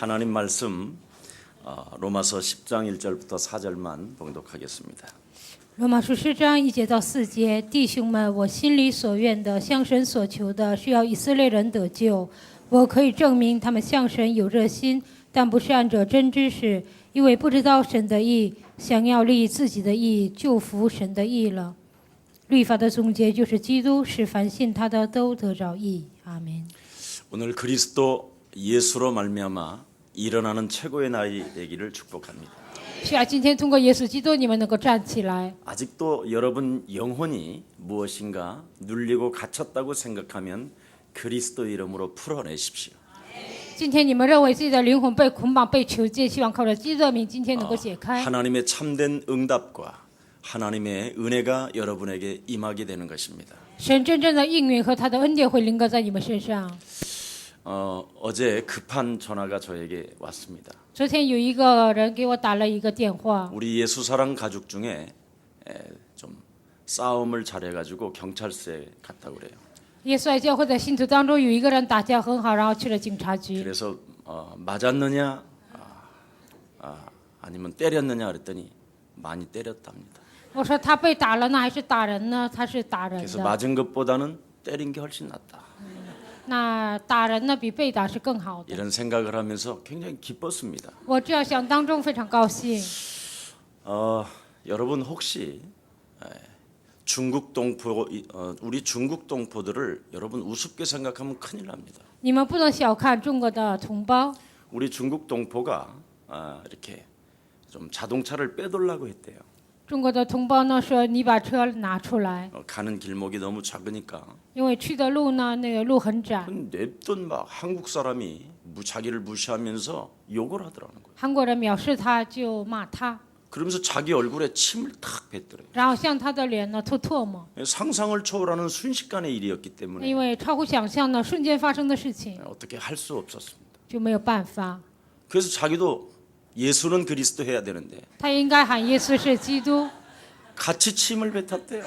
하나님 말씀 로마서 10장 1절부터 4절만 봉독하겠습니다. 罗马书10章1节到4节，弟兄们，我心里所愿的，向神所求的，是要以色列人得救。我可以证明他们向神有热心，但不是按着真知识，因为不知道神的意，想要立自己的意，就服神的意了。律法的总结就是基督，使凡信他的都得着义。阿门。 오늘 그리스도 예수로 말미암아 일어나는 최고의 나이 되기를 축복합니다. 是啊，今天通过耶稣基督，你们能够站起来。 아직도 여러분 영혼이 무엇인가 눌리고 갇혔다고 생각하면 그리스도 이름으로 풀어내십시오. 今天你们认为自己的灵魂被捆绑、被囚禁，希望靠着基督的名，今天能够解开。 하나님의 참된 응답과 하나님의 은혜가 여러분에게 임하게 되는 것입니다. 神真正的应允和他的恩典会临格在你们身上。 어제 급한 전화가 저에게 왔습니다. 昨天有一个人给我打了一个电话， 우리 예수사랑 가족 중에 좀 싸움을 잘해가지고 경찰서에 갔다고 그래요. 耶稣爱教会的信徒当中有一个人打架很好，然后去了警察局。 그래서 맞았느냐 아니면 때렸느냐 그랬더니 많이 때렸답니다. 我说他被打了呢，还是打人呢？他是打人 그래서 的。 맞은 것보다는 때린 게 훨씬 낫다. 那打人呢比被打是更好的。 이런 생각을 하면서 굉장히 기뻤습니다. 我这样想当中非常高兴。 여러분 혹시 중국 동포 우리 중국 동포들을 여러분 우습게 생각하면 큰일 납니다. 你们不能小看中国的同胞。 우리 중국 동포가 이렇게 좀 자동차를 빼돌라고 했대요. 中国的同胞呢说你把车拿出来， 가는 길목이 너무 작으니까 因为去的路呢那个路很窄。 냅둔 막 한국 사람이 자기를 무시하면서 욕을 하더라는 거예요. 韩国人藐视他就骂他， 그러면서 자기 얼굴에 침을 탁 뱉더래요. 然后向他的脸呢吐唾沫。 상상을 초월하는 순식간의 일이었기 때문에 因为超乎想象的瞬间发生的事情， 어떻게 할 수 없었습니다. 就没有办法。 그래서 자기도 예수는 그리스도 해야 되는데 他应该喊耶稣是基督， 같이 침을 뱉었대요.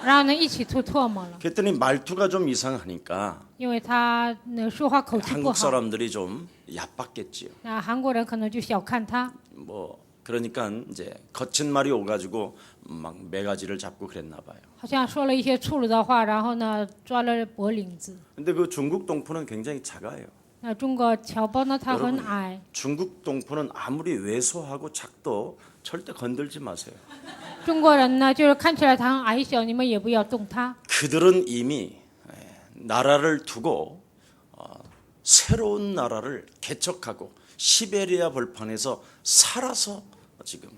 然后呢一起吐唾沫了。 그랬더니 말투가 좀 이상하니까 因为他那说话口气不 한국 好， 사람들이 좀 얕봤겠지요. 那韩国人可能就小看他， 뭐 그러니까 이제 거친 말이 오가지고 막 매가지를 잡고 그랬나 봐요. 好像说了一些粗鲁的话，然后呢抓了脖领子。 근데 그 중국 동포는 굉장히 작아요. 那中国侨胞呢，他很矮。 중국 동포는 아무리 왜소하고 작도 절대 건들지 마세요. 中国人呢，就是看起来他很矮小，你们也不要动他。 그들은 이미 나라를 두고 새로운 나라를 개척하고 시베리아 벌판에서 살아서 지금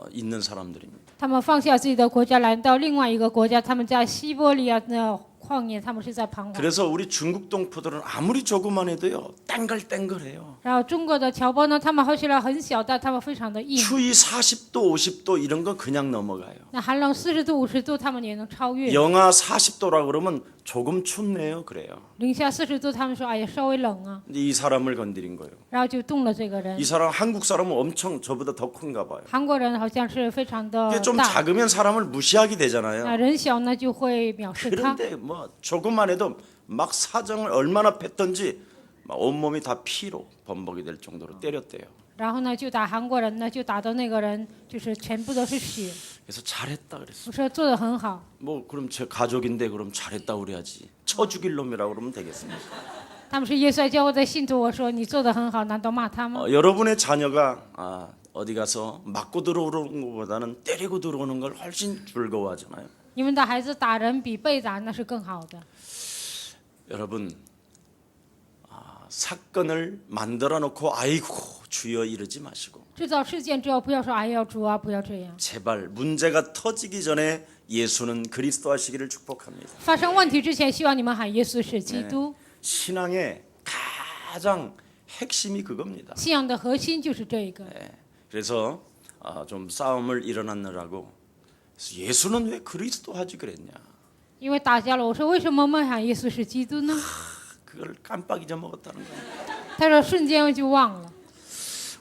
있는 사람들입니다. 他们放下自己的国家，来到另外一个国家，他们在西伯利亚的旷野，他们是在彷徨。 그래서 우리 중국 동포들은 아무리 조그만 해도요 땡글땡글해요. 然后中国的侨胞呢，他们好起来很小，但他们非常的硬。 추위 40도 50도 이런 거 그냥 넘어가요. 那寒冷40度、50度，他们也能超越。 영하 40도라 그러면 조금 춥네요 그래요. 零下40度，他们说哎呀稍微冷啊， 근데 이 사람을 건드린 거예요. 然后就动了这个人 이 。 사람 한국 사람은 엄청 저보다 더 큰가 봐요. 韩国人好像是非常的 이게 좀 大， 작으면 사람을 무시하게 되잖아요. 那人小呢就会藐视他。 그런데 뭐 조금만 해도 막 사정을 얼마나 팼던지 막 온몸이 다 피로 범벅이 될 정도로 때렸대요. 然后呢就打韩国人呢，就打到那个人就是全部都是血。 그래서 잘했다 그랬어. 我说做得很好。 뭐 그럼 제 가족인데 그럼 잘했다 그래야지. 쳐 죽일 놈이라고 그러면 되겠습니까? 他们是耶稣爱教会的信徒，我说你做得很好，难道骂他吗？ 여러분의 자녀가 어디 가서 맞고 들어오는 것보다는 때리고 들어오는 걸 훨씬 즐거워하잖아요. 你们的孩子打人比被打那是更好的。 여러분 사건을 만들어 놓고 아이고 주여 이러지 마시고 制造事件之后，不要说哎呀主啊，不要这样。 제발 문제가 터지기 전에 예수는 그리스도 하시기를 축복합니다. 发生问题之前，希望你们喊耶稣是基督。 신앙의 가장 핵심이 그겁니다. 信仰的核心就是这个。 그래서 좀 싸움을 일어나느라고 예수는 왜 그리스도 하지 그랬냐. 因为打架了，我说为什么没喊耶稣是基督呢？ 그걸 깜빡 잊어먹었다는 거예요. 他说瞬间就忘了。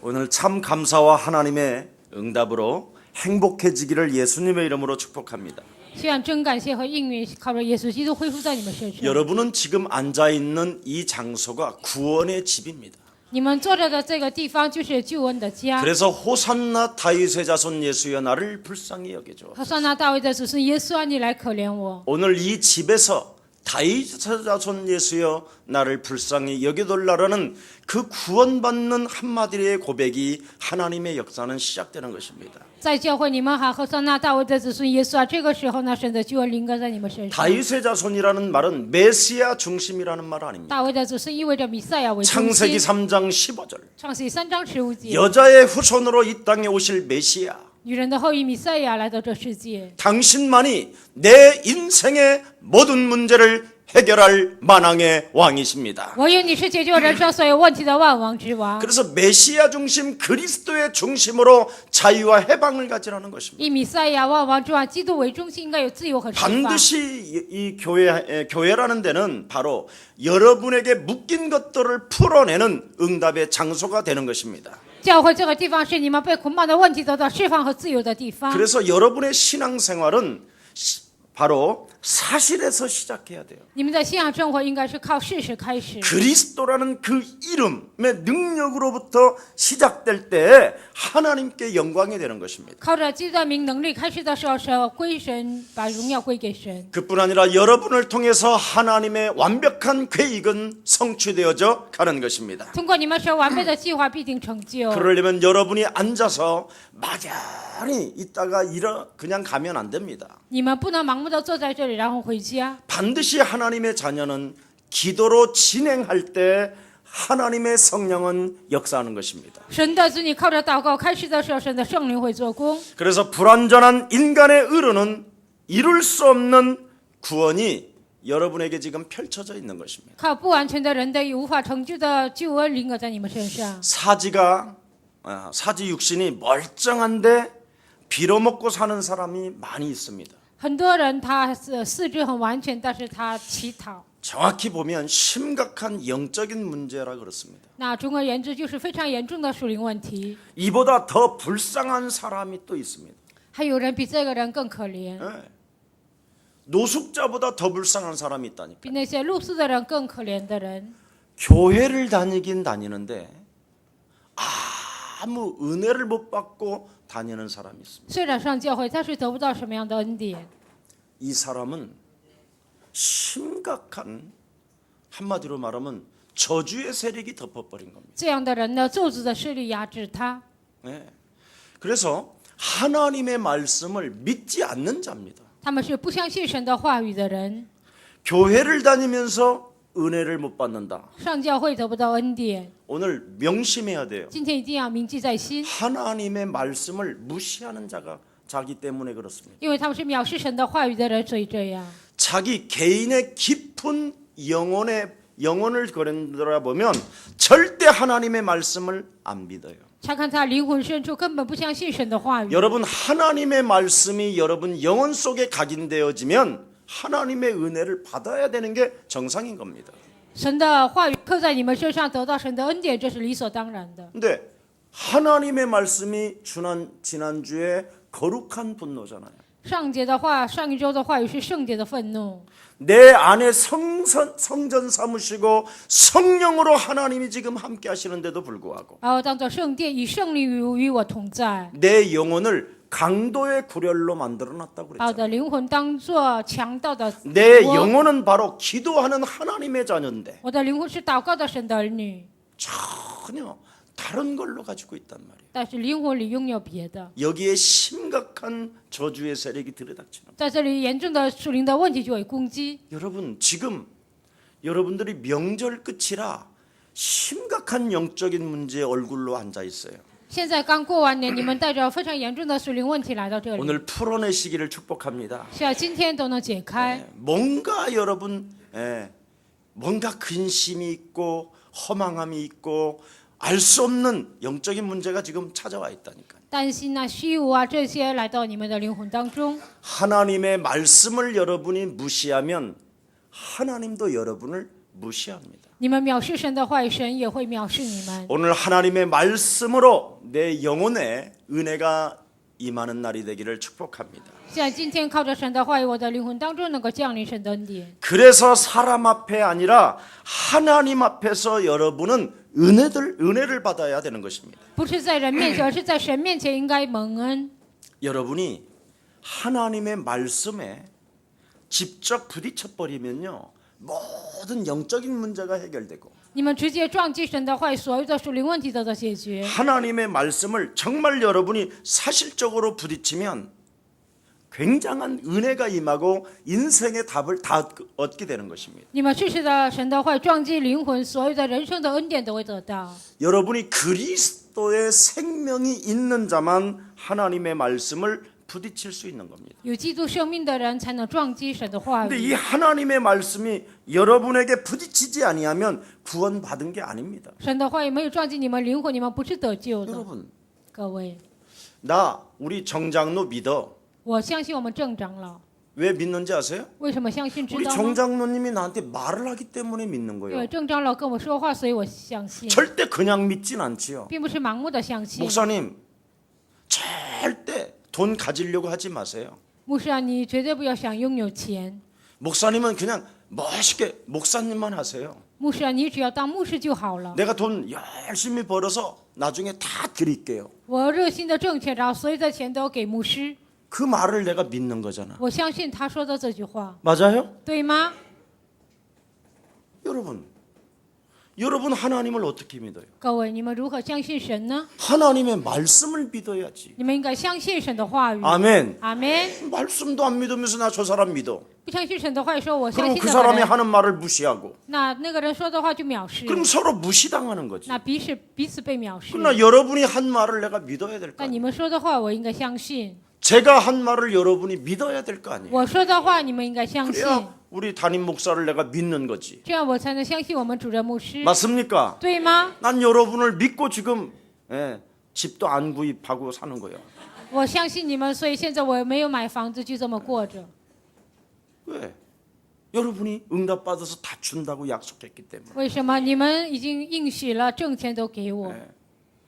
오늘 참 감사와 하나님의 응답으로 행복해지기를 예수님의 이름으로 축복합니다. 希望真感谢和应允靠着耶稣基督恢复在你们身上。 여러분은 지금 앉아 있는 이 장소가 구원의 집입니다. 你们坐着的这个地方就是救恩的家。 그래서 호산나 다윗의 자손 예수여 나를 불쌍히 여겨줘. 和算那大卫的子孙耶稣啊，你来可怜我。 오늘 이 집에서 다윗의 자손 예수여 나를 불쌍히 여겨달라는 그 구원받는 한마디의 고백이 하나님의 역사는 시작되는 것입니다. 在教会你们好，和算那大卫的子孙耶稣啊，这个时候呢，神的救恩临格在你们身上。 다윗의 자손이라는 말은 메시아 중심이라는 말 아닙니다. 大卫的子孙意味着弥赛亚为中 창세기 心。 3장 15절 创世记3章15节， 여자의 후손으로 이 땅에 오실 메시아 女人的后裔弥赛亚来到这世界。 당신만이 내 인생의 모든 문제를 해결할 만왕의 왕이십니다. 唯有你是解决人生所有问题的万王之王。 그래서 메시아 중심 그리스도의 중심으로 자유와 해방을 가지라는 것입니다. 以弥赛亚万王之王基督为中心，应该有自由和释放。 반드시 이 교회라는 데는 바로 여러분에게 묶인 것들을 풀어내는 응답의 장소가 되는 것입니다. 教会这个地方是你们被捆绑的问题得到释放和自由的地方。 그래서 여러분의 신앙생활은 바로 사실에서 시작해야 돼요. 你们的信仰生活应该是靠事实开始。 그리스도라는 그 이름의 능력으로부터 시작될 때 하나님께 영광이 되는 것입니다. 靠着基督的名能力开始的时候，是要归神，把荣耀归给神。 그뿐 아니라 여러분을 통해서 하나님의 완벽한 계획은 성취되어져 가는 것입니다. 通过你们神完备的计划必定成就。 그러려면 여러분이 앉아서 막연히 있다가 그냥 가면 안 됩니다. 你们不能盲目的坐在这里，然后回家。 반드시 하나님의 자녀는 기도로 진행할 때 하나님의 성령은 역사하는 것입니다. 神的子女靠着祷告开始的时候，神的圣灵会做工。 그래서 불완전한 인간의 의로는 이룰 수 없는 구원이 여러분에게 지금 펼쳐져 있는 것입니다. 靠不完全的人的无法成就的救恩临格在你们身上。 사지 육신이 멀쩡한데 빌어먹고 사는 사람이 많이 있습니다. 很多人他四肢很完全，但是他乞讨。 정확히 보면 심각한 영적인 문제라 그렇습니다. 那总而言之，就是非常严重的属灵问题。 이보다 더 불쌍한 사람이 또 있습니다. 还有人比这个人更可怜， 네. 노숙자보다 더 불쌍한 사람이 있다니까. 比那些露宿的人更可怜的人。 교회를 다니긴 다니는데 아무 은혜를 못 받고 다니는 사람이 있습니다. 虽然上教会，但是得不到什么样的恩典。 이 사람은 심각한 한마디로 말하면 저주의 세력이 덮어버린 겁니다. 这样的人呢，咒诅的势力压制他。 네. 그래서 하나님의 말씀을 믿지 않는 자입니다. 他们是不相信神的话语的人， 교회를 다니면서 은혜를 못 받는다. 上教会得不到恩典。 오늘 명심해야 돼요. 今天一定要铭记在心， 하나님의 말씀을 무시하는 자가 자기 때문에 그렇습니다. 因为他们是藐视神的话语的人，所以这样。 자기 개인의 깊은 영혼을 거론하보면 절대 하나님의 말씀을 안 믿어요. 查看他灵魂深处，根本不相信神的话语。 여러분 하나님의 말씀이 여러분 영혼 속에 각인되어지면 하나님의 은혜를 받아야 되는 게 정상인 겁니다. 神的话语刻在你们身上，得到神的恩典，这是理所当然的。 근데 하나님의 말씀이 지난주에 거룩한 분노잖아요. 上节的话，上一周的话语是圣洁的愤怒。 내 안에 성전 삼으시고 성령으로 하나님이 지금 함께 하시는데도 불구하고 然后当作圣殿，以圣灵与我同在， 내 영혼을 강도의 구렬로 만들어놨다고 把我 그랬잖아요. 的灵魂当作强盗的 내 我 영혼은 바로 기도하는 하나님의 자녀인데 我的灵魂是祷告的神的儿女， 전혀 다른 걸로 가지고 있단 말이에요. 但是灵魂里拥有别的。 여기에 심각한 저주의 세력이 들이닥치는. 在这里严重的属灵的问题就会攻击。 여러분 지금 여러분들이 명절 끝이라 심각한 영적인 문제의 얼굴로 앉아 있어요. 现在刚过完年，你们带着非常严重的属灵问题来到这里， 오늘 풀어내시기를 축복합니다. 希望今天都能解开。 뭔가 여러분 뭔가 근심이 있고 허망함이 있고 알 수 없는 영적인 문제가 지금 찾아와 있다니까요. 担心啊、虚无啊这些来到你们的灵魂当中。 하나님의 말씀을 여러분이 무시하면 하나님도 여러분을 무시합니다. 你们藐视神的话语，神也会藐视你们。 오늘 하나님의 말씀으로 내 영혼에 은혜가 임하는 날이 되기를 축복합니다. 像今天靠着神的话语，我的灵魂当中能够降临神的恩典。 그래서 사람 앞에 아니라 하나님 앞에서 여러분은 은혜를 받아야 되는 것입니다. 不是在人面前，而是在神面前应该蒙恩。 여러분이 하나님의 말씀에 직접 부딪혀 버리면요, 모든 영적인 문제가 해결되고 你们直接撞击神的话语，所有的属灵问题都得解决。 하나님의 말씀을 정말 여러분이 사실적으로 부딪히면 굉장한 은혜가 임하고 인생의 답을 다 얻게 되는 것입니다. 你们事实的神的话语撞击灵魂，所有的人生的恩典都会得到。 여러분이 그리스도의 생명이 있는 자만 하나님의 말씀을 부딪힐 수 있는 겁니다. 有基督生命的人才能撞击神的话 근데 语。 이 하나님의 말씀이 여러분에게 부딪히지 아니하면 구원받은 게 아닙니다. 神的话语没有撞击你们灵魂，你们不是得救的。 여러분, 各位， 우리 정장로 믿어. 我相信我们郑长老。 왜 믿는지 아세요? 为什么相信？知 우리 道吗？ 정장로님이 나한테 말을 하기 때문에 믿는 因为 거예요. 郑长老跟我说话，所以我相信， 절대 그냥 믿진 않지요. 并不是盲目的相信。 목사님, 절대 돈 가지려고 하지 마세요. 牧师啊，你绝对不要想拥有钱。 목사님은 그냥 멋있게 목사님만 하세요. 牧师啊，你只要当牧师就好了。 내가 돈 열심히 벌어서 나중에 다 드릴게요. 我热心的挣钱，然後所有的钱都给牧师。 그 말을 내가 믿는 거잖아. 我相信他说的这句话， 맞아요? 对吗？ 여러분 하나님을 어떻게 믿어요? 各位，你们如何相信神呢？ 하나님의 말씀을 믿어야지. 你们应该相信神的话语。 아멘. 阿门。 말씀도 안 믿으면서 나 저 사람 믿어. 不相信神的话语，说我相 그럼 信 그 那个 사람이 人， 하는 말을 무시하고. 那个人说的话就藐视， 그럼 서로 무시당하는 거지. 那彼此被藐视。 그러나 여러분이 한 말을 내가 믿어야 될 거 那 아니에요. 你们说的话，我应该相信； 제가 한 말을 여러분이 믿어야 될 거 아니에요. 我说的话，你们应该相信， 그래야 우리 담임 목사를 내가 믿는 거지. 这样我才能相信我们主任牧师， 맞습니까? 对吗？ 난 여러분을 믿고 지금 집도 안 구입하고 사는 거예요. 我相信你们，所以现在我没有买房子，就这么过着。 왜? 여러분이 응답받아서 다 준다고 약속했기 때문에. 为什么？你们已经应许了，挣钱都给我。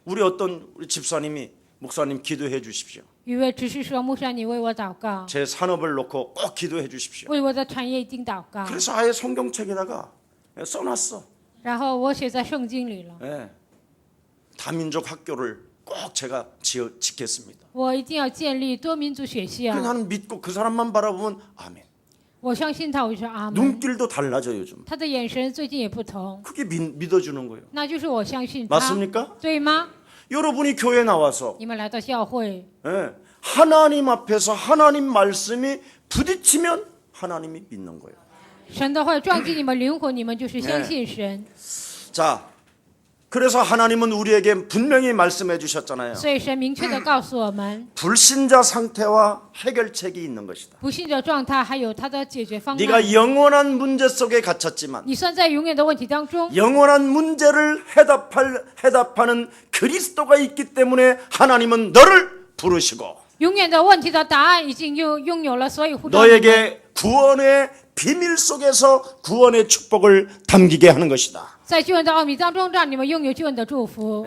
우리 집사님이 목사님 기도해 주십시오. 一位执事说：“牧师，你为我祷告， 제 산업을 놓고 꼭 기도해 주십시오. 为我的产业一定祷告。 그래서 아예 성경책에다가 써놨어. ”然后我写在圣经里了， 다민족 학교를 꼭 제가 짓겠습니다. 我一定要建立多民族学校。 나는 믿고 그 사람만 바라보면 아멘. 我相信他，我就说阿门。 눈길도 달라져 요즘. 他的眼神最近也不同， 그게 믿어주는 거예요. 那就是我相信他， 맞습니까? 对吗？ 여러분이 교회 나와서 你们来到教会， 하나님 앞에서 하나님 말씀이 부딪히면 하나님이 믿는 거예요. 神的话撞击你们灵魂，你们就是相信神。 자, 그래서 하나님은 우리에게 분명히 말씀해 주셨잖아요. 所以神明确的告诉我们， 불신자 상태와 해결책이 있는 것이다. 不信的状态还有他的解决方案。 네가 영원한 문제 속에 갇혔지만 你算在永远的问题当中， 영원한 문제를 해답하는 그리스도가 있기 때문에 하나님은 너를 부르시고 永远的问题的答案已经拥有了，所以呼召你们 너에게 구원의 비밀 속에서 구원의 축복을 담기게 하는 것이다. 在救恩的奥秘当中，让你们拥有救恩的祝福。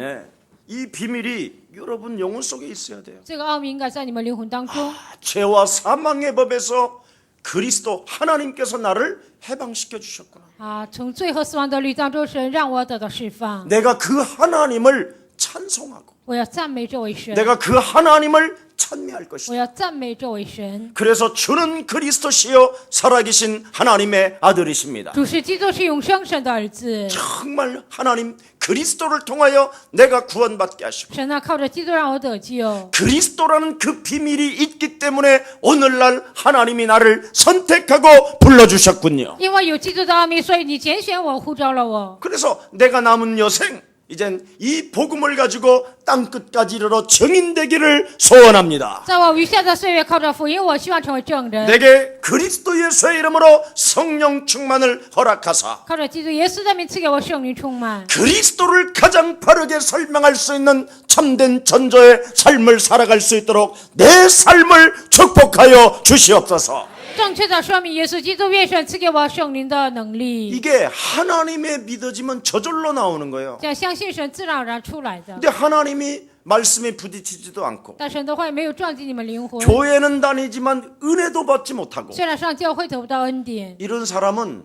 이 비밀이 여러분 영혼 속에 있어야 돼요. 这个奥秘应该在你们灵魂当中。 죄와 사망의 법에서 그리스도 하나님께서 나를 해방시켜 주셨구나. 从罪和死亡的律当中，神让我得到释放。 내가 그 하나님을 찬송하고 我要赞美这位神， 내가 그 하나님을 찬미할 我 것이다. 要赞美这位神。 그래서 주는 그리스도시요 살아계신 하나님의 아들이십니다. 主是基督，是永生神的儿子。 정말 하나님 그리스도를 통하여 내가 구원받게 하시고 神啊，靠着基督让我得救。 그리스도라는 그 비밀이 있기 때문에 오늘날 하나님이 나를 선택하고 불러주셨군요. 因为有基督的奥秘，所以你拣选我，呼召了我。 그래서 내가 남은 여생 이젠 이 복음을 가지고 땅끝까지 이르러 증인되기를 소원합니다. 在我余下的岁月，靠着福音，我希望成为证人。 내게 그리스도 예수의 이름으로 성령 충만을 허락하사 靠着基督耶稣的名赐给我圣灵充满， 그리스도를 가장 바르게 설명할 수 있는 참된 전도의 삶을 살아갈 수 있도록 내 삶을 축복하여 주시옵소서. 正确的说明耶稣基督，愿神赐给我圣灵的能力。 이게 하나님의 믿어지면 저절로 나오는 거예요. 这样相信神，自然而然出来的。 근데 하나님이 말씀에 부딪히지도 않고 但神的话也没有撞击你们灵魂。 교회는 다니지만 은혜도 받지 못하고 虽然上教会得不到恩典， 이런 사람은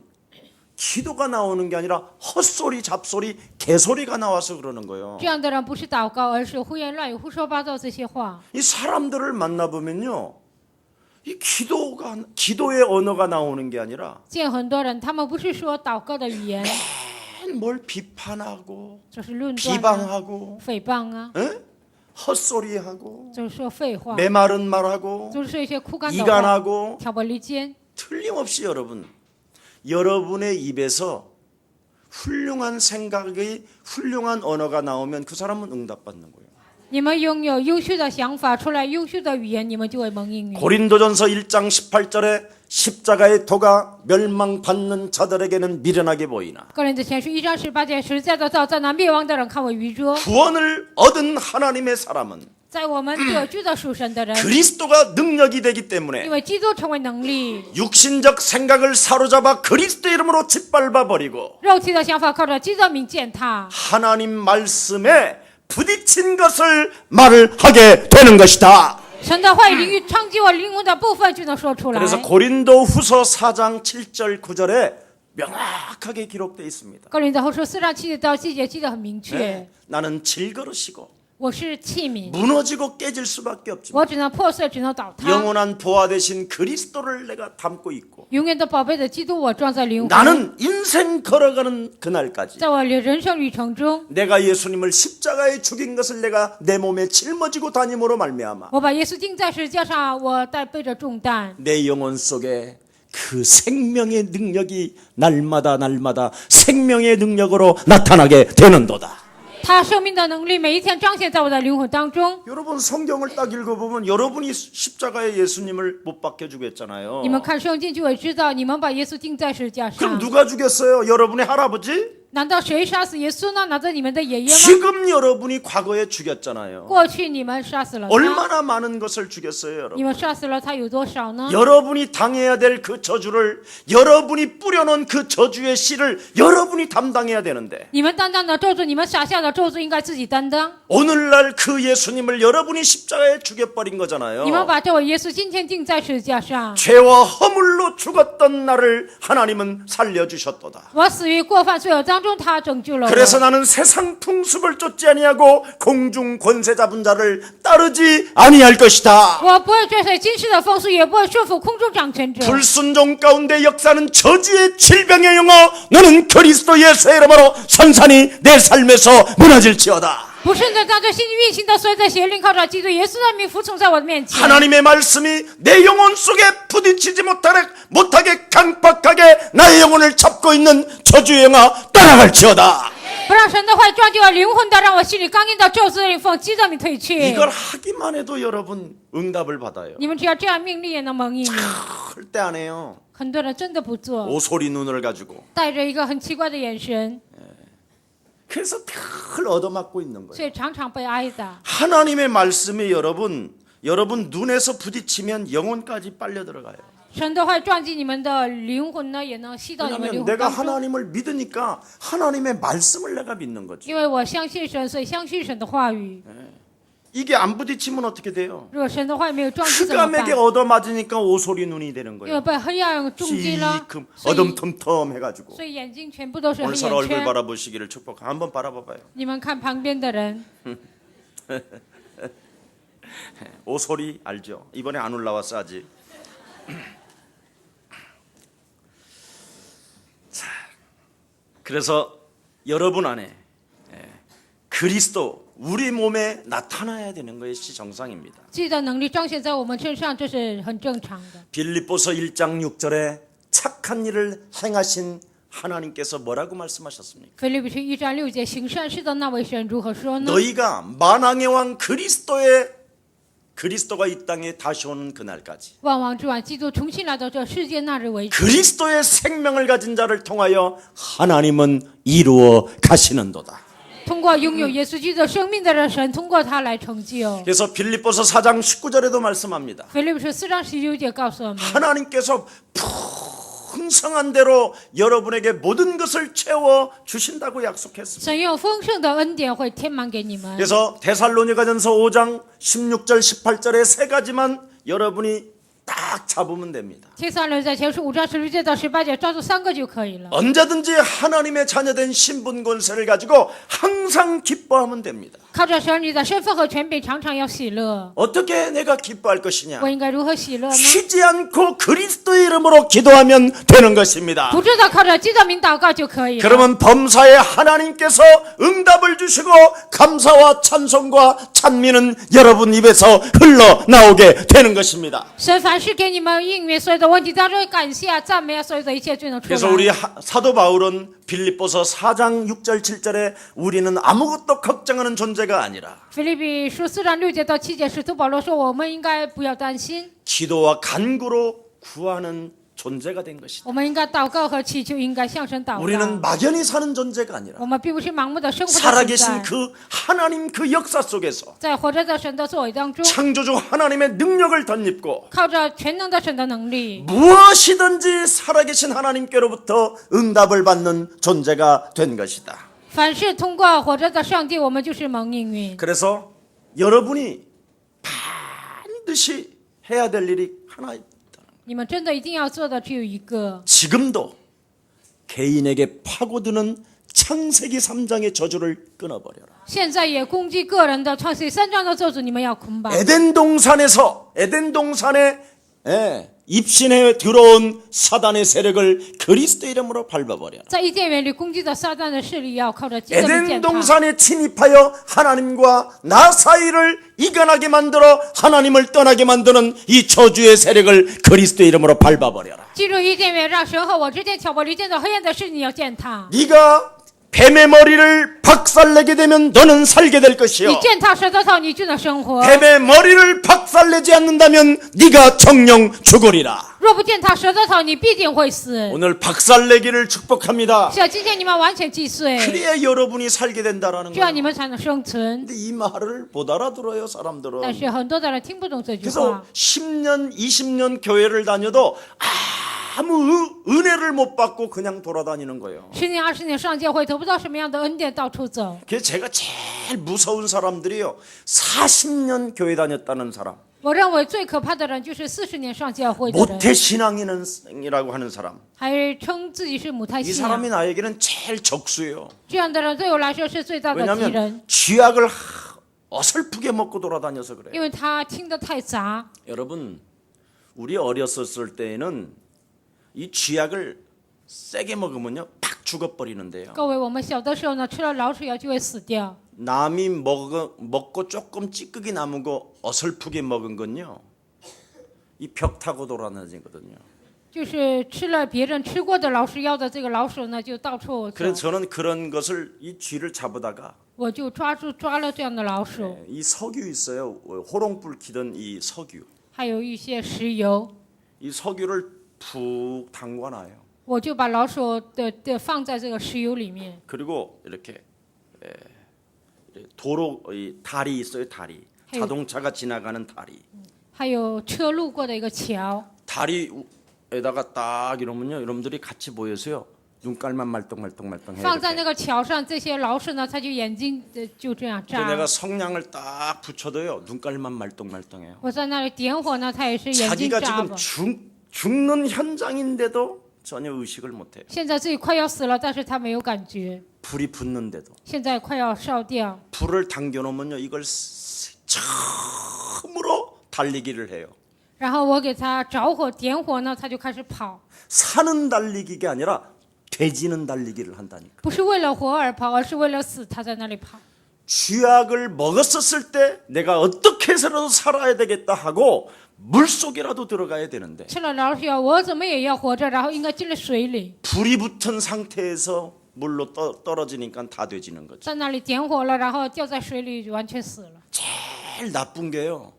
기도가 나오는 게 아니라 헛소리, 잡소리, 개소리가 나와서 그러는 거예요. 这样的人不是祷告，而是胡言乱语、胡说八道这些话。 이 사람들을 만나보면요, 이 기도의 언어가 나오는 게 아니라 见很多人，他们不是说祷告的语言， 뭘 비판하고 就是论断、啊、 비방하고 诽谤啊， 에? 헛소리하고 就是说废话， 메마른 말하고 就是说一些枯干的话， 이간하고 挑拨离间。 틀림없이 여러분의 입에서 훌륭한 생각의 훌륭한 언어가 나오면 그 사람은 응답받는 거예요. 你们拥有优秀的想法，出来优秀的语言，你们就会蒙应允。 고린도전서 1장 18절에 십자가의 도가 멸망받는 자들에게는 미련하게 보이나 个人的前书1章18节，实在的造在那灭亡的人看为愚拙， 구원을 얻은 하나님의 사람은 在我们得救的属神的人， 그리스도가 능력이 되기 因 때문에 为基督成为能力， 육신적 생각을 사로잡아 그리스도 이름으로 짓밟아 버리고 肉体的想法靠着基督的名践踏， 하나님 말씀에 부딪힌 것을 말을 하게 되는 것이다. 神的话语领域冲击我灵魂的部分就能说出来。 그래서 고린도 후서 4장 7절 9절에 명확하게 기록되어 있습니다. 哥林多后书4章7节到7节记得很明确， 네, 나는 질그릇이고 我是器皿， 무너지고 깨질 수밖에 없지만 我只能破碎，只能倒塌。 영원한 보화 되신 그리스도를 내가 담고 있고 永远的宝贝的基督，我装在灵魂。 나는 인생 걸어가는 그날까지 在我的人生旅程中， 내가 예수님을 십자가에 죽인 것을 내가 내 몸에 짊어지고 다님으로 말미암아 我把耶稣钉在十字架上，我带背着重担， 내 영혼 속에 그 생명의 능력이 날마다 생명의 능력으로 나타나게 되는도다. 他生命的能力每一天彰显在我的灵魂当中。 여러분 성경을 딱 읽어보면 여러분이 십자가에 예수님을 못 박혀 죽였잖아요. 你们看圣经就会知道，你们把耶稣钉在十字架 그럼 上。 누가 죽였어요? 여러분의 할아버지? 难道谁杀死耶稣呢？难道你们的爷爷吗？ 지금 여러분이 과거에 죽였잖아요. 过去你们杀死了他， 얼마나 많은 것을 죽였어요, 你 여러분? 们杀死了他有多少呢？ 여러분이 당해야 될 그 저주를 여러분이 뿌려놓은 그 저주의 씨를 여러분이 담당해야 되는데 你们担当的咒诅，你们撒下的咒诅应该自己担当。 오늘날 그 예수님을 여러분이 십자가에 죽여버린 你们 거잖아요. 把这位耶稣今天钉在十字架上， 죄와 허물로 죽었던 나를 하나님은 살려주셨도다. 我死于过犯罪恶当中，他拯救了我。 그래서 나는 세상 풍습을 쫓지 아니하고 공중 권세 잡은 자를 따르지 아니할 것이다. 我不会追随今世的风俗，也不会顺服空中掌权者。 불순종 가운데 역사는 저주의 질병의 영어 너는 그리스도 예수의 이름으로 선산이 내 삶에서 무너질지어다. 不顺着当中心运行的随着邪灵，靠着基督耶稣的名服从在我的面前。 하나님의 말씀이 내 영혼 속에 부딪히지 못하게 강팍하게 나의 영혼을 잡고 있는 저주의 영어 떠나갈지어다. 不让神的话撞击我灵魂的，让我心里刚硬的咒诅的灵风，基督的名退去。 이걸 하기만 해도 여러분 응답을 받아요. 你们只要这样命令，也能蒙应允。 절대 안 해요. 很多人真的不做， 오소리 눈을 가지고. 带着一个很奇怪的眼神， 그래서 늘 얻어맞고 있는 거예요. 所以常常被挨打。 하나님의 말씀이 여러분 눈에서 부딪히면 영혼까지 빨려 들어가요. 神的话撞击你们的灵魂呢，也能吸到你们灵 왜냐하면 魂 내가 当中。 하나님을 믿으니까 하나님의 말씀을 내가 믿는 거지. 因为我相信神，所以相信神的话语。 이게 안 부딪히면 어떻게 돼요? 如果神的话语没有撞击怎么办？ 흑암에게 얻어맞으니까 오소리 눈이 되는 因为 거예요. 被黑暗冲击了， 시큼 所以 어둠텀텀해가지고. 所以眼睛全部都是黑 오늘 眼 서로 얼굴 圈。 바라보시기를 축복. 한번 바라봐봐요. 你们看旁边的人， 오소리 알죠? 이번에 안 올라왔어 아직. 자, 그래서 여러분 안에 그리스도 우리 몸에 나타나야 되는 것이 정상입니다. 记的能力彰显在我们身上，这是很正常的。 빌립보서 1장 6절에 착한 일을 행하신 하나님께서 뭐라고 말씀하셨습니까? 腓立比书1章6节，行善事的那位神如何说呢？ 너희가 만왕의 왕 그리스도가 이 땅에 다시 오는 그날까지 万王之王基督重新来到这世界那日为止， 그리스도의 생명을 가진 자를 통하여 하나님은 이루어 가시는도다. 通过拥有耶稣基督生命的人，神通过他来成就。 그래서 빌립보서 4장 19절에도 말씀합니다. 腓立比书4章19节告诉我们， 하나님께서 풍성한 대로 여러분에게 모든 것을 채워 주신다고 약속했습니다. 神用丰盛的恩典会填满给你们。 그래서 데살로니가전서 5장 16절 18절에 세 가지만 여러분이 딱 잡으면 됩니다. 提撒罗尼迦前书5章16节到18节，抓住3个就可以了。 언제든지 하나님의 자녀된 신분 권세를 가지고 항상 기뻐하면 됩니다. 靠着神你的身份和权柄，常常要喜乐。 어떻게 내가 기뻐할 것이냐? 我应该如何喜乐呢？ 쉬지 않고 그리스도의 이름으로 기도하면 되는 것입니다. 不知道靠着基督名祷告就可以了。 그러면 범사에 하나님께서 응답을 주시고 감사와 찬송과 찬미는 여러분 입에서 흘러나오게 되는 것입니다. 神凡事给你们应允，所有的问题当中感谢啊、赞美啊，所有的一切就能出来。 그래서 우리 사도 바울은 빌립보서 4장 6절 7절에 우리는 아무것도 걱정하는 존재가 아니라 腓立比书4章6节到7节，使徒保罗说，我们应该不要担心， 기도와 간구로 구하는 존재가 된 것이다. 我们应该祷告和祈求，应该向神祷 우리는 告。 막연히 사는 존재가 아니라 我们并不是盲目的生活的存 살아계신 在， 그 하나님 그 역사 속에서 在活着的神的作为当中， 창조주 하나님의 능력을 덧입고 靠着全能的神的能力， 무엇이든지 살아계신 하나님께로부터 응답을 받는 존재가 된 것이다. 凡是通过活着的上帝，我们就是蒙应允。 그래서 여러분이 반드시 해야 될 일이 하나 있다. 你们真的一定要做的只有一个， 지금도 개인에게 파고드는 창세기 3장의 저주를 끊어버려라. 现在也攻击个人的创世3章的咒诅，你们要捆绑。 에덴 동산에 입신해 들어온 사단의 세력을 그리스도 이름으로 밟아버려라. 在伊甸园里攻击的撒旦的势力，要靠着基督的 에덴 践踏。 동산에 침입하여 하나님과 나 사이를 이간하게 만들어 하나님을 떠나게 만드는 이 저주의 세력을 그리스도 이름으로 밟아버려라. 进入伊甸园，让神和我之间挑拨离间的黑暗的事，你要践踏。 네가 뱀의 머리를 박살내게 되면 너는 살게 될 것이요. 你践踏舌头，你就能生活； 뱀의 머리를 박살내지 않는다면 네가 정령 죽으리라. 若不践踏舌头，你必定会死。 오늘 박살내기를 축복합니다. 是要今天你们完全击碎， 그래야 여러분이 살게 된다라는 这样你 거예요. 们才能生存。 근데 이 말을 못 알아들어요, 사람들은. 但是很多的人听不懂这句 그래서 话， 10년, 20년 교회를 다녀도 아무 은혜를 못 받고 그냥 돌아다니는 거예요. 10年、20年上教会得不到什么样的恩典，到处走。 그래서 제가 제일 무서운 사람들이요. 40년 교회 다녔다는 사람. 我认为最可怕的人就是40年上教会的人， 모태신앙이라고 하는 사람. 还称自己是母胎 이 信 사람이 仰。 나에게는 제일 적수예요. 这样的人对我来说是最大的敌 왜냐하면 人， 쥐약을 어설프게 먹고 돌아다녀서 그래요. 因为他听得太杂。 여러분, 우리 어렸었을 때에는 이 쥐약을 세게 먹으면요, 팍 죽어버리는데요. 各位，我们小的时候呢，吃了老鼠药就会死掉。 남이 먹고 조금 찌꺼기 남은 거 어설프게 먹은 건요, 이 벽 타고 돌아다니거든요. 就是吃了别人吃过的老鼠药的这个老鼠呢，就到处走。 그래서 저는 그런 것을 이 쥐를 잡아다가 我就抓了这样的老鼠， 이 석유 있어요. 호롱불 키던 이 석유. 还有一些石油， 이 석유를 푹 담궈놔요. 我就把老鼠的放在这个石油里面。 그리고 이렇게 도로 이 다리 있어요. 다리. 자동차가 지나가는 다리. 还有车路过的一个桥， 다리에다가 딱 이러면요, 여러분들이 같이 보여서요, 눈깔만 말똥말똥말똥해요. 放在那个桥上，这些老鼠呢，它就眼睛就这样 그래서 내가 眨。 성냥을 딱 붙여도요, 눈깔만 말똥말똥해요. 我在那里点火呢，它也是眼睛 자기가 眨 지금 巴。 죽는 현장인데도 전혀 의식을 못해요. 现在自己快要死了，但是它没有感觉。 불이 붙는데도 现在快要烧掉， 불을 당겨놓으면요, 이걸 처음으로 달리기를 해요. 然后我给它着火点火呢，它就开始跑， 사는 달리기가 아니라 돼지는 달리기를 한다니까. 不是为了活而跑，而是为了死，它在那里跑。 쥐약을 먹었었을 때 내가 어떻게 해서라도 살아야 되겠다 하고 물속이라도 들어가야 되는데 吃了老鼠药，我怎么也要活着，然后应该进了水里， 불이 붙은 상태에서 물로 떨어지니까 다 돼지는 거죠. 在那里点火了，然后掉在水里，完全死了。 제일 나쁜 게요,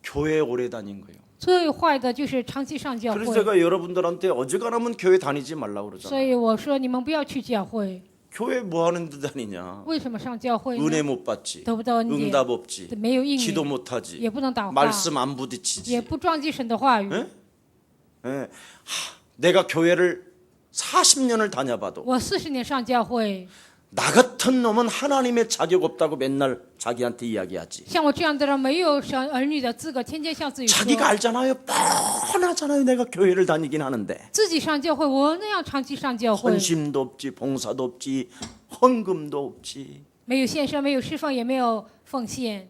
교회에 오래 다닌 거예요. 最坏的就是长期上教 그래서 会， 제가 여러분들한테 어지간하면 교회 다니지 말라고 所 그러잖아요. 以我说你们不要去教会。 교회 뭐 하는 데 다니냐? 为什么上教会 은혜 呢？ 못 받지, 得不到恩典， 응답 없지, 没有应 기도 允， 못 하지, 也不能祷告， 말씀 안 也 부딪히지. 不撞击神的话语。 예? 예. 내가 교회를 40년을 다녀봐도 我40年上教会， 나 같은 같은 놈은 하나님의 자격 없다고 맨날 자기한테 이야기하지. 像我这样的人没有神儿女的资格，天天向自己说， 자기가 알잖아요. 뻔하잖아요. 내가 교회를 다니긴 하는데. 自己上教会，我那样长期上教会， 헌심도 없지, 봉사도 없지, 헌금도 없지. 没有献身，没有侍奉，也没有奉献，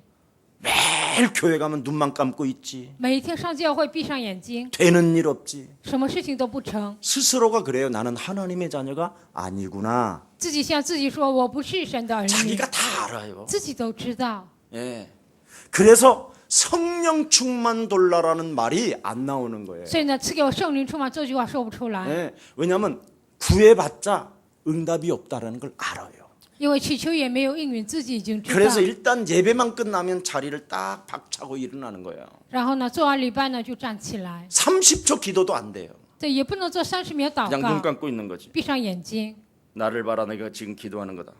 매일 교회 가면 눈만 감고 있지. 每一天上教会闭上眼睛， 되는 일 없지. 什么事情都不成， 스스로가 그래요. 나는 하나님의 자녀가 아니구나. 自己向自己说我不是神的儿女， 자기가 다 알아요. 自己都知道。 예. 그래서 성령 충만 돌라라는 말이 안 나오는 거예요. 所以呢，赐给我圣灵充满这句话说不出来， 예. 왜냐하면 구해봤자 응답이 없다라는 걸 알아요. 因为祈求也没有应允，自己已经知道。 그래서 일단 예배만 끝나면 자리를 딱 박차고 일어나는 거예요. 然后呢，做完礼拜呢就站起来， 30초 기도도 안 돼요. 这也不能做30秒祷 그냥 눈 告， 감고 있는 거지. 闭上眼睛， 나를 봐라, 내가 지금 기도하는 거다.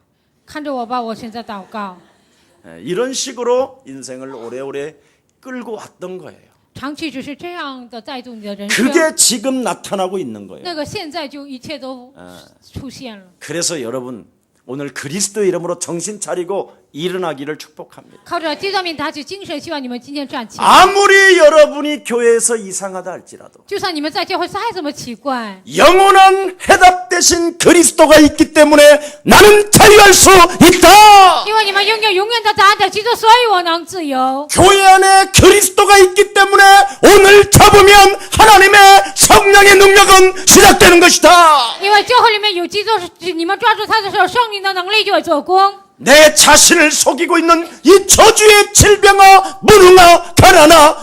看着我吧，我现在祷告。 예, 이런 식으로 인생을 오래오래 끌고 왔던 거예요. 长期只是这样的带动你的人生， 그게 지금 나타나고 있는 거예요. 那个现在就一切都出现了。 그래서 여러분 오늘 그리스도 이름으로 정신 차리고 일어나기를 축복합니다. 靠着基督名打起精神，希望你们今天站起来。 아무리 여러분이 교회에서 이상하다 할지라도 就算你们在教会再怎么奇怪， 영원한 해답 대신 그리스도가 있기 때문에 나는 자유할 수 있다. 因为你们拥有永远的答案的基督，所以我能自由。 교회 안에 그리스도가 있기 때문에 오늘 잡으면 하나님의 성령의 능력은 시작되는 것이다. 因为教会里面有基督，你们抓住他的时候，圣灵的能力就会做工。 내 자신을 속이고 있는 이 저주의 질병아, 무능아, 가난아,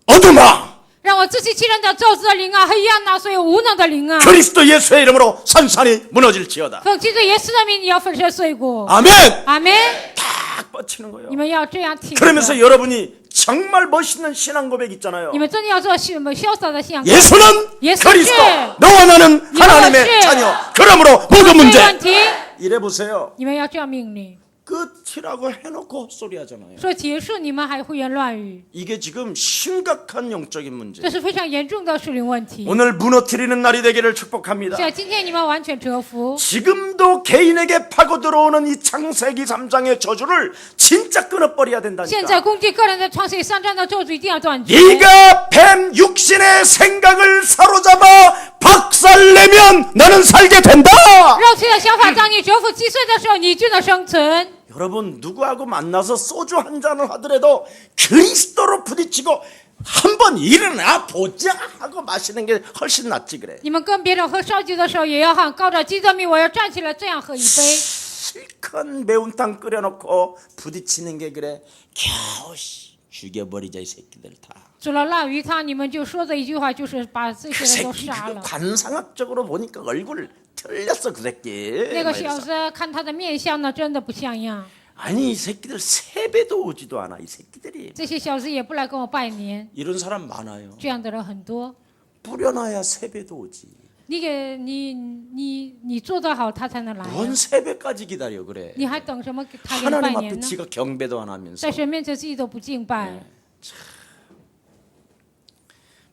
어둠아, 让我自欺欺人的咒子的灵啊，黑暗啊，所有无能的灵啊， 그리스도 예수의 이름으로 산산이 무너질지어다. 奉基督耶稣的名，你要粉身碎骨。 아멘. 阿门。 딱 뻗치는 거예요. 你们要这样挺着。 그러면서 여러분이 정말 멋있는 신앙 고백 있잖아요. 你们真的要做什么潇洒的信仰？ 예수는 예수 그리스도, 씨. 너와 나는 하나님의 씨. 자녀. 그러므로 모든 这 문제 问题， 이래 보세요. 你们要这样命令。 끝이라고 해놓고 헛소리 하잖아요. 说结束，你们还胡言乱语， 이게 지금 심각한 영적인 문제. 这是非常严重的属灵问题。 오늘 무너뜨리는 날이 되기를 축복합니다. 像今天你们完全折服， 지금도 개인에게 파고 들어오는 이 창세기 3장의 저주를 진짜 끊어버려야 现在 된다니까. 攻击个人的创世3章的咒诅一定要断绝。 네가 뱀 육신의 생각을 사로잡아 박살내면 나는 살게 된다. 肉体的想法，当你折服击碎的时候，你就能生存。 여러분 누구하고 만나서 소주 한 잔을 하더라도 그리스도로 부딪히고 한번 일어나 보자 하고 마시는 게 훨씬 낫지 그래. 你们跟别人喝烧酒的时候，也要喊高着基督名，我要站起来，这样喝一杯。 실컷 매운탕 끓여놓고 부딪히는 게 그래. 겨우 죽여버리자 이 새끼들 다. 煮了辣鱼汤，你们就说的一句话就是把这 그 些人都 새끼 杀 그 了。 관상학적으로 보니까 얼굴 틀렸어 그 새끼. 那个 막 小 이래서. 子看他的面相呢，真的不像样。 아니 이 새끼들 세배도 오지도 않아 이 새끼들이. 这些小子也不来跟我拜年， 이런 사람 많아요. 这样的人很多。 뿌려놔야 세배도 오지. 你做得好，他才能来啊。 뭔 세배까지 기다려 그래. 你还等什么？他给你拜 하나님 앞에 年呢？ 지가 경배도 안 하면서 在神面前自己都不敬拜，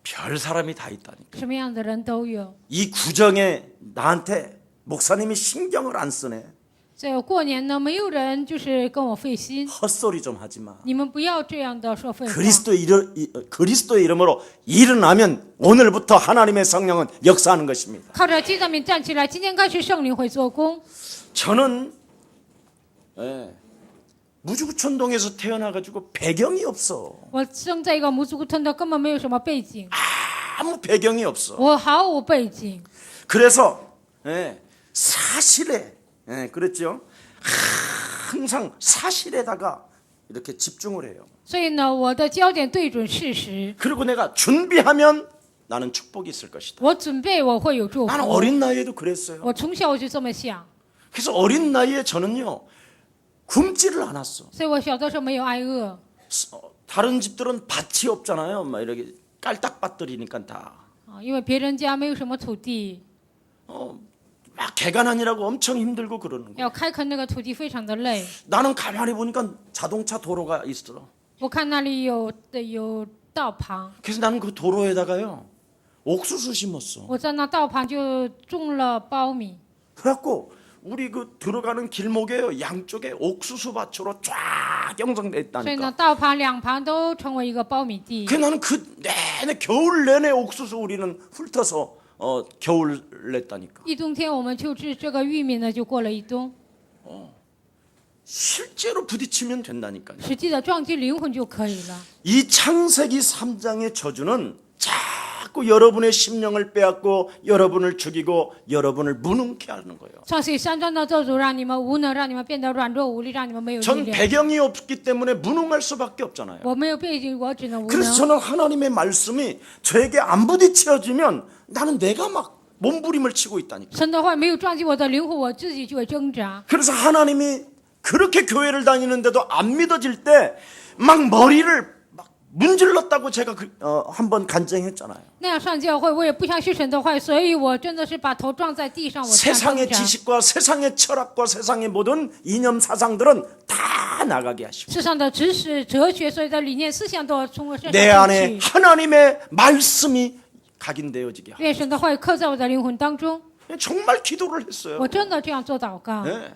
별 사람이 다 있다니까. 什么样的人都有。 이 구정에 나한테 목사님이 신경을 안 쓰네. 在过年呢，没有人就是跟我费心。 헛소리 좀 하지 마. 你们不要这样的说废话。 그리스도의 이름으로 일어나면 오늘부터 하나님의 성령은 역사하는 것입니다. 靠着基督的名站起来，今天开始圣灵会做工。 저는 무주구천동에서 태어나가지고 배경이 없어. 我生在一个母祖村的，根本没有什么背景， 아무 배경이 없어. 我毫无背景。 그래서 사실에 그랬죠. 항상 사실에다가 이렇게 집중을 해요. 所以呢，我的焦点对准事实。 그리고 내가 준비하면 나는 축복이 있을 것이다. 我准备，我会有祝 나는 福。 어린 나이에도 그랬어요. 我从小我就这么想， 그래서 어린 나이에 저는요 굶지를 않았어. 所以我小的时候没有挨饿。 다른 집들은 밭이 없잖아요. 막 이렇게 깔딱밭들이니까 다. 因为别人家没有什么土地， 막 개간하느라고 엄청 힘들고 그러는 거야. 要开垦那个土地非常的累。 나는 가만히 보니까 자동차 도로가 있어. 我看那里有道旁， 그래서 나는 그 도로에다가요 옥수수 심었어. 我在那道旁就种了苞米。 그래갖고 우리 그 들어가는 길목에요. 양쪽에 옥수수 밭으로 쫙 형성돼 所以呢， 있다니까. 道旁两旁都成为一个苞米地。 그 나는 그 내내 겨울 내내 옥수수 우리는 훑어서 겨울 냈다니까. 一冬天我们就这个玉米呢，就过了一冬。 실제로 부딪히면 된다니까요. 实际的撞击灵魂就可以了。 이 창세기 3장의 저주는 자꾸 여러분의 심령을 빼앗고 여러분을 죽이고 여러분을 무능케 하는 거예요. 创世3章的咒诅让你们无能，让你们变得软弱无力，让你们没有力 전 量。 배경이 없기 때문에 무능할 수밖에 없잖아요. 我没有背景，我只能无 그래서 能。 저는 하나님의 말씀이 저에게 안 부딪혀지면 나는 내가 막 몸부림을 치고 있다니까. 神的话没有撞击我的灵魂，我自己就会挣扎。 그래서 하나님이 그렇게 교회를 다니는데도 안 믿어질 때 막 머리를 막 문질렀다고 제가 한번 간증했잖아요. 那样上教会，我也不相信神的话，所以我真的是把头撞在地上。我这样 세상의 挣扎。 지식과 세상의 철학과 세상의 모든 이념 사상들은 다 나가게 하시고 世上的知识、哲学，所有的理念、思想都从我身 내 上 안에 出去。 하나님의 말씀이 각인되어지게 하고 愿神的话语刻在我的灵魂当中。 정말 기도를 했어요. 我真的这样做祷告。 네.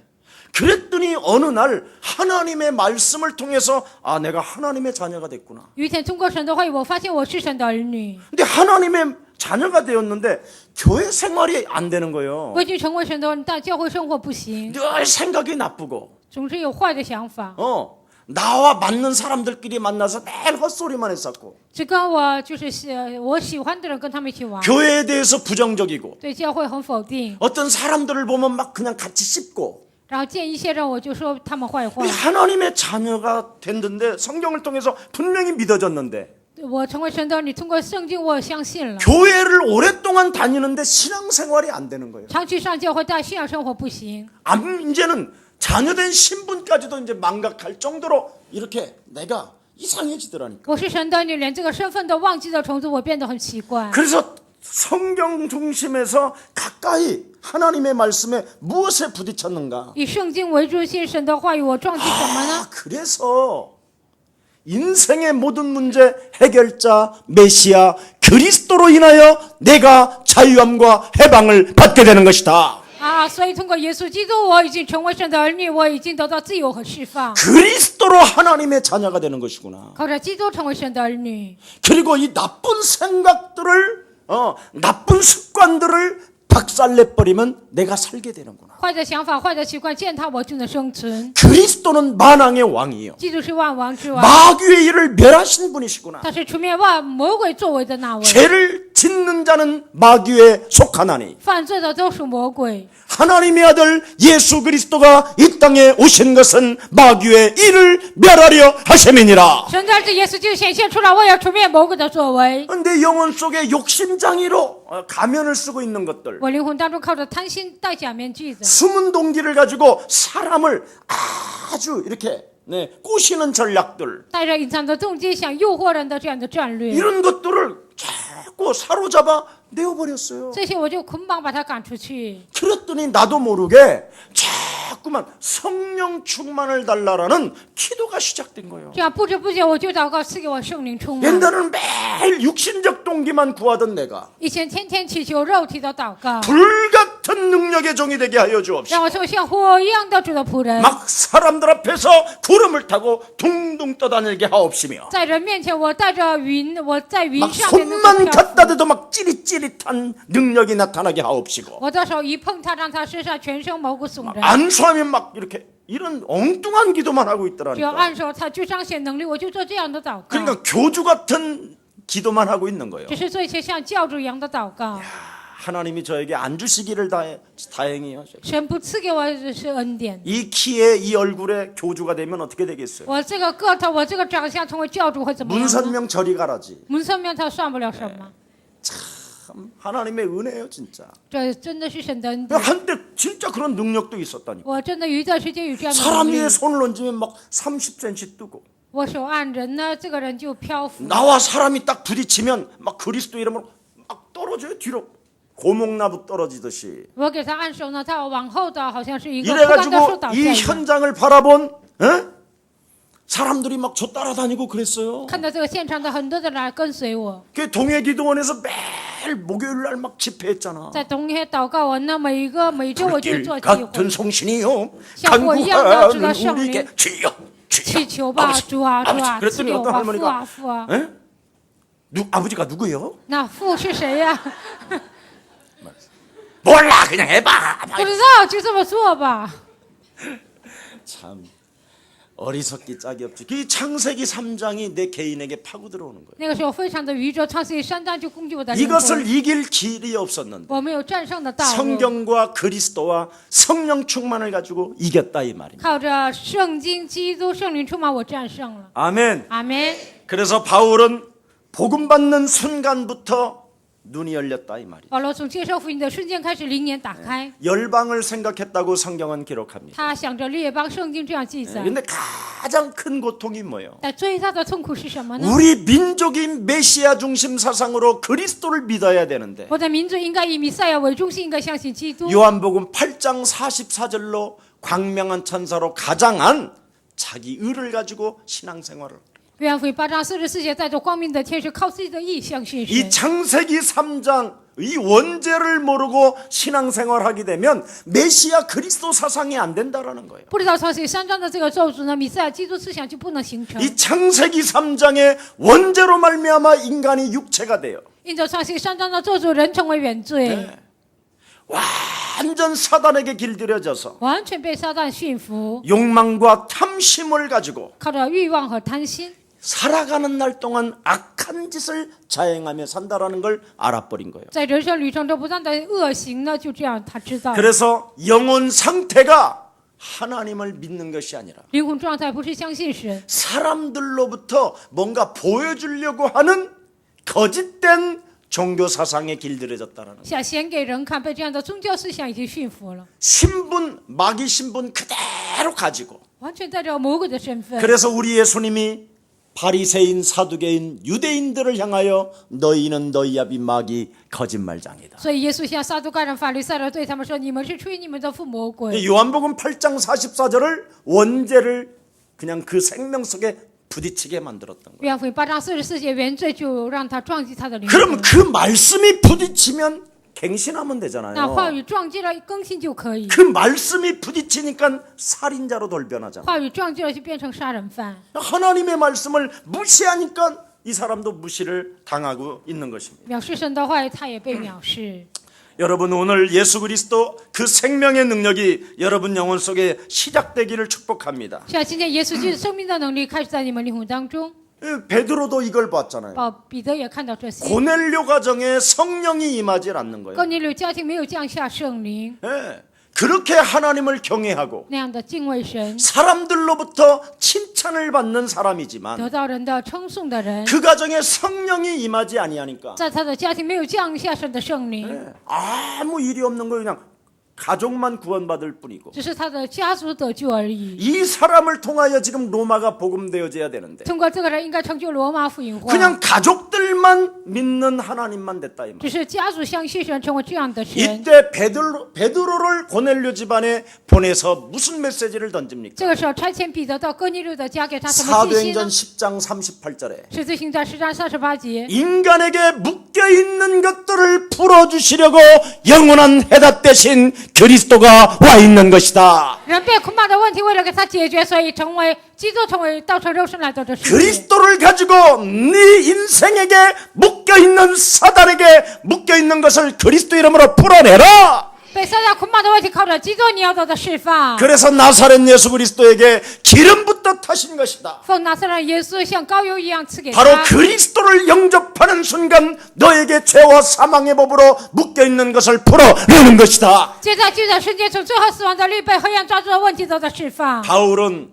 그랬더니 어느 날 하나님의 말씀을 통해서 아 내가 하나님의 자녀가 됐구나. 有一天通过神的话语，我发现我是神的儿女。 근데 하나님의 자녀가 되었는데 교회 생활이 안 되는 거예요. 我已经成为神的儿女，但教会生活不行， 늘 생각이 나쁘고 总是有坏的想法， 나와 맞는 사람들끼리 만나서 매일 헛소리만 했었고 只跟我我喜欢的人跟他们一起玩， 교회에 대해서 부정적이고 对教会很否定， 어떤 사람들을 보면 막 그냥 같이 씹고 然后见一些人我就说他们坏话。 하나님의 자녀가 됐는데 성경을 통해서 분명히 믿어졌는데 我成为神的儿女，通过圣经我相信了。 교회를 오랫동안 다니는데 신앙생활이 안 되는 거예요. 长期上教会，但信仰生活不行。 이제는 자녀된 신분까지도 이제 망각할 정도로 이렇게 내가 이상해지더라니까. 我是神的儿女，连这个身份都忘记的从此我变得很奇怪。 그래서 성경 중심에서 가까이 하나님의 말씀에 무엇에 부딪혔는가? 以圣经为中心，神的话语，我撞击什么呢？ 그래서 인생의 모든 문제 해결자 메시아 그리스도로 인하여 내가 자유함과 해방을 받게 되는 것이다. 所以通过耶稣基督，我已经成为神的儿女，我已经得到自由和释放。 그리스도로 하나님의 자녀가 되는 것이구나. 靠着基督成为神的儿女， 그리고 이 나쁜 생각들을 나쁜 습관들을 박살내버리면 내가 살게 되는구나. 坏的想法、坏的习惯践踏我就能生存。 그리스도는 만왕의 왕이에요. 基督是万王之王， 마귀의 일을 멸하신 분이시구나. 他是除灭万魔鬼作为的那位。 죄를 짓는 자는 마귀에 속하나니 犯罪的都属魔鬼。 하나님의 아들 예수 그리스도가 이 땅에 오신 것은 마귀의 일을 멸하려 하심이니라. 神的儿子耶稣就显现出来，为了除灭魔鬼的作为。 근데 영혼 속에 욕심장애로 가면을 쓰고 있는 것들 我灵魂当中靠着贪心戴假面具的， 숨은 동기를 가지고 사람을 아주 이렇게 꼬시는 전략들 带着隐藏的动机想诱惑人的这样的战略， 이런 것들을 자꾸 사로잡아 내어버렸어요. 这些我就捆绑把他赶出去。 그랬더니 나도 모르게 자꾸만 성령 충만을 달라라는 기도가 시작된 거예요. 这样不知不觉我就祷告赐给我圣灵充满。 옛날에는 매일 육신적 동기만 구하던 내가 以前天天祈求肉体的祷告， 불같은 능력의 종이 되게 하여 주옵시고 让我成为像火一样的主的仆人， 막 사람들 앞에서 구름을 타고 둥둥 떠다니게 하옵시며 在人面前我带着云，我在云 막 上面能 손만 够漂 갖다 浮。 대도 막 찌릿찌릿한 능력이 나타나게 하옵시고 我的手一碰他，让他身上全身毛骨悚然。 안수하면 막 이렇게 이런 엉뚱한 기도만 하고 只要 있더라니까. 按手他就彰显能力，我就做这样的祷告。 그러니까 교주 같은 기도만 하고 있는 거예요. 只是做一些像教主一样的祷告。 하나님이 저에게 안 주시기를 다행이요. 神不赐给我是恩典。 이 키에 이 얼굴에 교주가 되면 어떻게 되겠어요? 我这个个头，我这个长相，成为教主会怎么样呢？ 문선명 저리 가라지. 门生面他算不了什么， 참 하나님의 은혜예요 진짜. 这真的是神的恩典。 한때 진짜 그런 능력도 있었다니까. 我真的有一段时间有这样的 사람 能力 위에 ， 손을 얹으면 막 30cm 뜨고 我手按人呢，这个人就漂浮。 나와 사람이 딱 부딪히면 막 그리스도 이름으로 막 떨어져요 뒤로. 고목나무 떨어지듯이. 我给他按手呢，他往后倒，好像是一个枯干的树 이래가지고 倒下 이 一样。 현장을 바라본 사람들이 막 저 따라다니고 그랬어요. 看到这个现场的很多的人来跟随我， 그 동해기도원에서 매일 매일 목요일 날 막 집회했잖아. 在冬天祷告完，那每周我就 불길 做集 같은 会， 송신이요 像火一样的知道 간구하는 圣 우리에게 灵， 주여 祈 주여 求吧，主啊主啊，赐 그랬더니 给我 어떤 吧，父 할머니가 啊父啊。 에? 아버지가 누구예요? 那父是谁呀？ 몰라 그냥 해봐. 不知道，就这么做吧。 참 어리석기 짝이 없지. 이 창세기 3장이 내 개인에게 파고 들어오는 거예요. 那个时候非常的愚拙，创世纪3章就攻击我的灵 이것을 魂。 이길 길이 없었는데 我没有战胜的道路， 성경과 그리스도와 성령 충만을 가지고 이겼다 이 말입니다. 靠着圣经、基督、圣灵充满，我战胜了。 아멘. 阿门。 그래서 바울은 복음 받는 순간부터 눈이 열렸다 이 말이에요. 保罗从接受福音的瞬间开始，灵眼打开， 열방을 생각했다고 성경은 기록합니다. 他想着列邦，圣经这样记载。 근데 가장 큰 고통이 뭐예요? 但最大的痛苦是什么呢？ 우리 민족이 메시아 중심 사상으로 그리스도를 믿어야 되는데 我的民族应该以弥赛亚为中心，应该相信基督。 요한복음 8장 44절로 광명한 천사로 가장한 자기 의를 가지고 신앙생활을 约翰福音8章44节，带着光明的天使，靠自己的意相信 이 神。 창세기 3장 이 원죄를 모르고 신앙생활하게 되면 메시아 그리스도 사상이 안 된다라는 거예요. 不知道创世纪3章的这个咒诅呢，弥赛亚基督思想就不能形成。 이 창세기 3장의 원죄로 말미암아 인간이 육체가 돼요. 因着创世纪3章的咒诅，人成为原罪， 완전 사단에게 길들여져서 完全被撒旦驯服， 욕망과 탐심을 가지고 靠着欲望和贪心， 살아가는 날 동안 악한 짓을 자행하며 산다라는 걸 알아버린 거예요. 在人生旅程中不断的恶行呢，就这样他知道。 그래서 영혼 상태가 하나님을 믿는 것이 아니라 灵魂状态不是相信神， 사람들로부터 뭔가 보여주려고 하는 거짓된 종교 사상에 길들여졌다는 거예요. 想显给人看，被这样的宗教思想已经驯服了， 신분, 마귀 신분 그대로 가지고 完全带着魔鬼的身份。 그래서 우리 예수님이 바리새인, 사두개인, 유대인들을 향하여 너희는 너희 아비 마귀 거짓말장이다. 所以耶稣向撒都该人、法利赛人对他们说：“你们是出于你们的父魔鬼。 요한복음 8장 44절을 원죄를 그냥 그 생명 속에 부딪히게 만들었던 거예요. 约翰福音8章44节，原罪就让他撞击他的灵 그럼 魂。 그 말씀이 부딪히면 갱신하면 那 되잖아요. 话语撞击了，更新就可以； 그 말씀이 부딪히니까 살인자로 돌변하잖아. 话语撞击了，就变成杀人犯。 하나님의 말씀을 무시하니까 이 사람도 무시를 당하고 있는 것입니다. 藐视神的话语，他也被藐视。 여러분 오늘 예수 그리스도 그 생명의 능력이 여러분 영혼 속에 시작되기를 축복합니다. 像今天耶稣基督生命的能力开始在你们灵魂当中， 베드로도 이걸 봤잖아요. 彼得也看到这些。 고넬료 가정에 성령이 임하지 않는 거예요. 哥尼流家庭没有降下圣灵， 예, 그렇게 하나님을 경외하고 那样的敬畏神， 사람들로부터 칭찬을 받는 사람이지만 得到人的称颂的人， 그 가정에 성령이 임하지 아니하니까 在他的家庭没有降下神的圣灵， 예, 아무 일이 없는 거 그냥 가족만 구원받을 뿐이고 只是他的家族得救而已。 이 사람을 통하여 지금 로마가 복음되어져야 되는데 通过这个人，应该成就罗马福音化。 그냥 가족들만 믿는 하나님만 됐다 이 말. 只是家族相信神，成为这样的神。 이때 베드로를 고넬료 집안에 보내서 무슨 메시지를 던집니까? 这个时候差遣彼得到哥尼流的家，给他什么信息 사도행전 呢？ 10장 38절에 十字行传10章38节， 인간에게 묶여있는 것들을 풀어주시려고 영원한 해답 대신 그리스도가 와 있는 것이다. 人被捆绑的问题，为了给他解决，所以基督成为道成肉身来到这世界。 그리스도를 가지고 네 인생에게 묶여있는 사단에게 묶여있는 것을 그리스도 이름으로 풀어내라. 被撒旦捆绑的问题，靠着基督你要得到释放。 그래서 나사렛 예수 그리스도에게 기름부터 타신 것이다. 奉拿撒勒耶稣像膏油一样赐给 바로 他。 그리스도를 영접하는 순간 너에게 죄와 사망의 법으로 묶여있는 것을 풀어내는 것이다. 接在就在瞬间，从最后死亡的律被黑暗抓住的问题得到释放。 바울은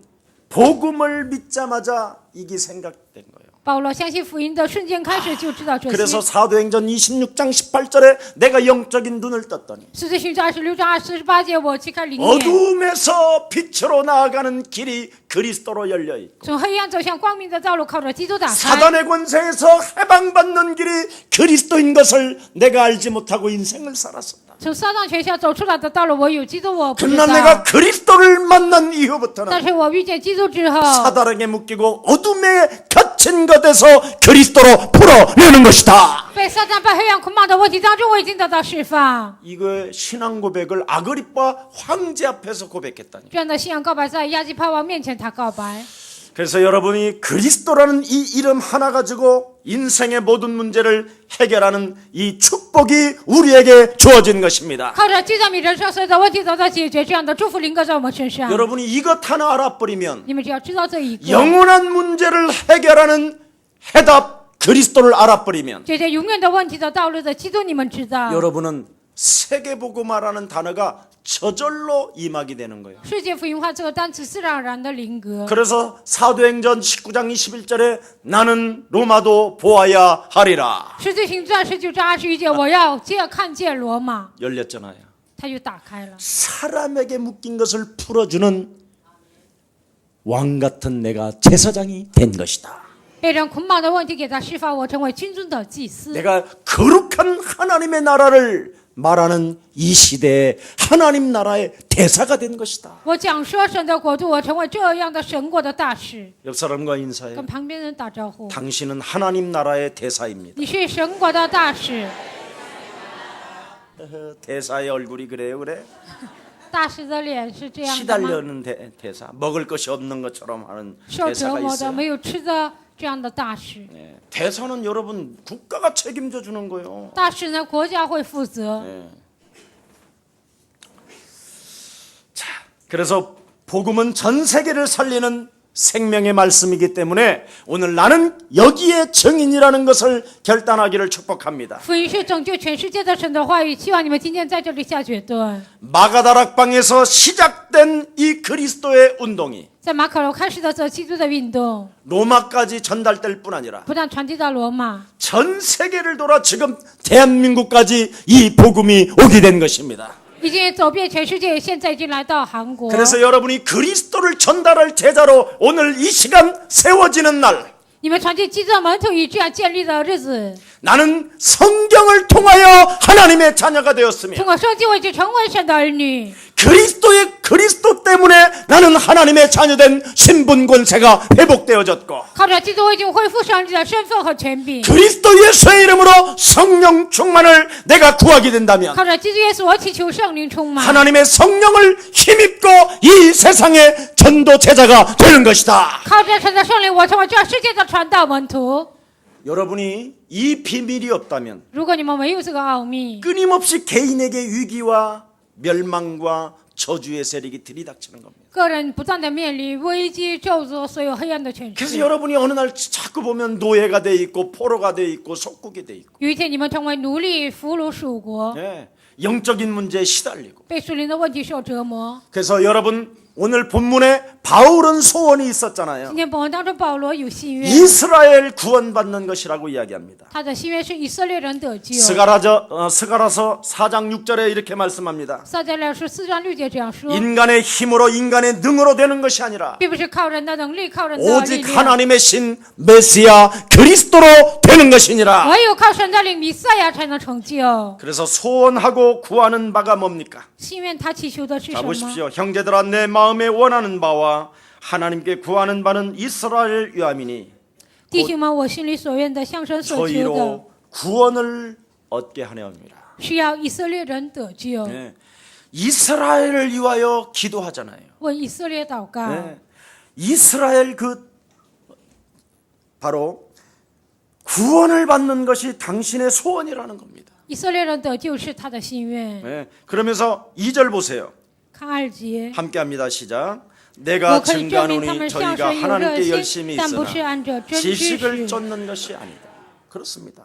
복음을 믿자마자 이게 생각된 거예요. 保罗相信福音的瞬间开始就知道这 그래서 些。 사도행전 26장 18절에 내가 영적인 눈을 떴더니 十字行传26章28节，我揭开灵眼， 어둠에서 빛으로 나아가는 길이 그리스도로 열려 있고 从黑暗走向光明的道路靠着基督打开。 사단의 권세에서 해방받는 길이 그리스도인 것을 내가 알지 못하고 인생을 살았었다. 从撒旦权下走出来的道路，我有基督，我不知 그러나 내가 道。 그리스도를 만난 이후부터는 但是我遇见基督之后， 사단에게 묶이고 어둠에 갇혀 갇힌 것에서 그리스도로 풀어내는 것이다. 被撒旦、被黑暗捆绑的问题当中，我已经得到释放。 이거의 신앙 고백을 아그리파 황제 앞에서 고백했다니. 这样的信仰告白在亚基帕王面前，他告白。 그래서 여러분이 그리스도라는 이 이름 하나 가지고 인생의 모든 문제를 해결하는 이 축복이 우리에게 주어진 것입니다. 靠着记在你人生所有的问题得到解决，这样的祝福临格在我们身上。 여러분이 이것 하나 알아버리면 你们只要知道这一个， 영원한 문제를 해결하는 해답 그리스도를 알아버리면 解决永远的问题的道路的基督，你们知道。 여러분은 세계복음화라는 단어가 저절로 임하게 되는 거예요. 世界福音化这个单词自然而然的临格。 그래서 사도행전 19장 21절에 나는 로마도 보아야 하리라 十字行传19章21节，我要看见罗马， 열렸잖아요. 他就打开了。 사람에게 묶인 것을 풀어주는 왕 같은 내가 제사장이 된 것이다. 被人捆绑的问题给他释放，我成为君尊的祭司。 내가 거룩한 하나님의 나라를 말하는 이 시대에 하나님 나라의 대사가 된 것이다. 我讲说神的国度，我成为这样的神国的大使。 옆 사람과 인사해. 跟旁边人打招呼， 당신은 하나님 나라의 대사입니다. 你是神国的大使。 대사의 얼굴이 그래요, 그래? 大使的脸是这样的吗？ 시달려는 대사, 먹을 것이 없는 것처럼 하는 受折 대사가 磨的、 있어요. 没有吃的这样的大使。 네, 대사는 여러분 국가가 책임져 주는 거예요. 大使呢，国家会负责。 네. 자, 그래서 복음은 전 세계를 살리는 생명의 말씀이기 때문에 오늘 나는 여기에 증인이라는 것을 결단하기를 축복합니다. 福音是拯救全世界的神的话语，希望你们今天在这里下决断。 마가다락방에서 시작된 이 그리스도의 운동이 在马可楼开始的这基督的运动， 로마까지 전달될 뿐 아니라 不但传递到罗马， 전 세계를 돌아 지금 대한민국까지 이 복음이 오게 된 것입니다. 已经走遍全世界，现在已经来到韩国。 그래서 여러분이 그리스도를 전달할 제자로 오늘 이 시간 세워지는 날 你们传递基督的门徒以这样建立的日子， 나는 성경을 통하여 하나님의 자녀가 되었으며 通过圣经，我已经成为神的儿女。 그리스도 때문에 나는 하나님의 자녀된 신분 권세가 회복되어졌고 靠着基督，我已经恢复上帝的身份和权柄。 그리스도 예수의 이름으로 성령 충만을 내가 구하게 된다면 靠着基督耶稣，我祈求圣灵充满。 하나님의 성령을 힘입고 이 세상의 전도 제자가 되는 것이다. 靠着神的圣灵，我成为这世界的传道门徒。 여러분이 이 비밀이 없다면 如果你们没有这个奥秘， 끊임없이 개인에게 위기와 멸망과 저주의 세력이 들이닥치는 겁니다. 个人不断的面临危机、咒诅，所有黑暗的权 그래서 势。 여러분이 어느 날 자꾸 보면 노예가 돼 있고 포로가 돼 있고 속국이 돼 있고 有一天，你们成为奴隶、俘虏属国， 네, 영적인 문제에 시달리고 被属灵的问题受折磨。 그래서 여러분 오늘 본문에 바울은 소원이 있었잖아요. 今天本文当中，保罗有心愿， 이스라엘 구원받는 것이라고 이야기합니다. 他的心愿是以色列人得救。 스가라서 4장 6절에 이렇게 말씀합니다. 撒迦利亚书4章6节这样说， 인간의 힘으로 인간의 능으로 되는 것이 아니라 并不是靠人的能力、靠人的力 오직 量， 하나님의 신 메시아 그리스도로 되는 것이니라. 唯有靠神的灵弥赛亚才能成就。 그래서 소원하고 구하는 바가 뭡니까? 心愿他祈求的是 자 什么？ 보십시오. 형제들아 내 마음에 원하는 바와 하나님께 구하는 바는 이스라엘 유함이니 弟兄们，我心里所愿的，向神所求的， 저희로 구원을 얻게 하려합니다. 是要以色列人得救。 네. 이스라엘을 위하여 기도하잖아요. 为以色列祷告。 네. 이스라엘 바로 구원을 받는 것이 당신의 소원이라는 겁니다. 以色列人得救是他的心愿。 네. 그러면서 2절 보세요. 看2节， 함께합니다. 시작. 我 내가 可以证明他 증거하노니 们向 저희가 神有热 하나님께 心， 열심히 但不是 있으나 按着真知 지식을 识。 쫓는 것이 아니다. 그렇습니다.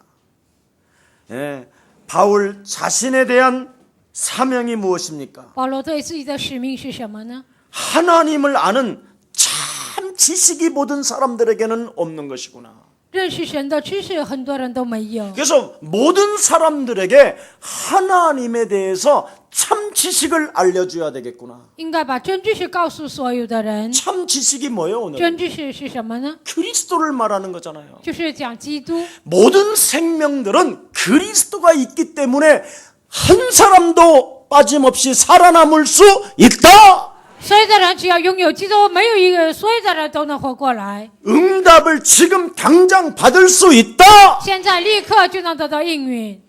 예, 바울 자신에 대한 사명이 무엇입니까? 保罗对自己的使命是什么呢？ 하나님을 아는 참 지식이 모든 사람들에게는 없는 것이구나. 认识神的知识，很多人都没有。 그래서 모든 사람들에게 하나님에 대해서 참 지식을 알려줘야 되겠구나. 应该把真知识告诉所有的人。 참 지식이 뭐예요 오늘? 真知识是什么呢？ 그리스도를 말하는 거잖아요. 就是讲基督。 모든 생명들은 그리스도가 있기 때문에 한 사람도 빠짐없이 살아남을 수 있다. 所有的人只要拥有基督，没有一个所有的人都能活过来。 응답을 지금 당장 받을 수 있다. 现在立刻就能得到应允。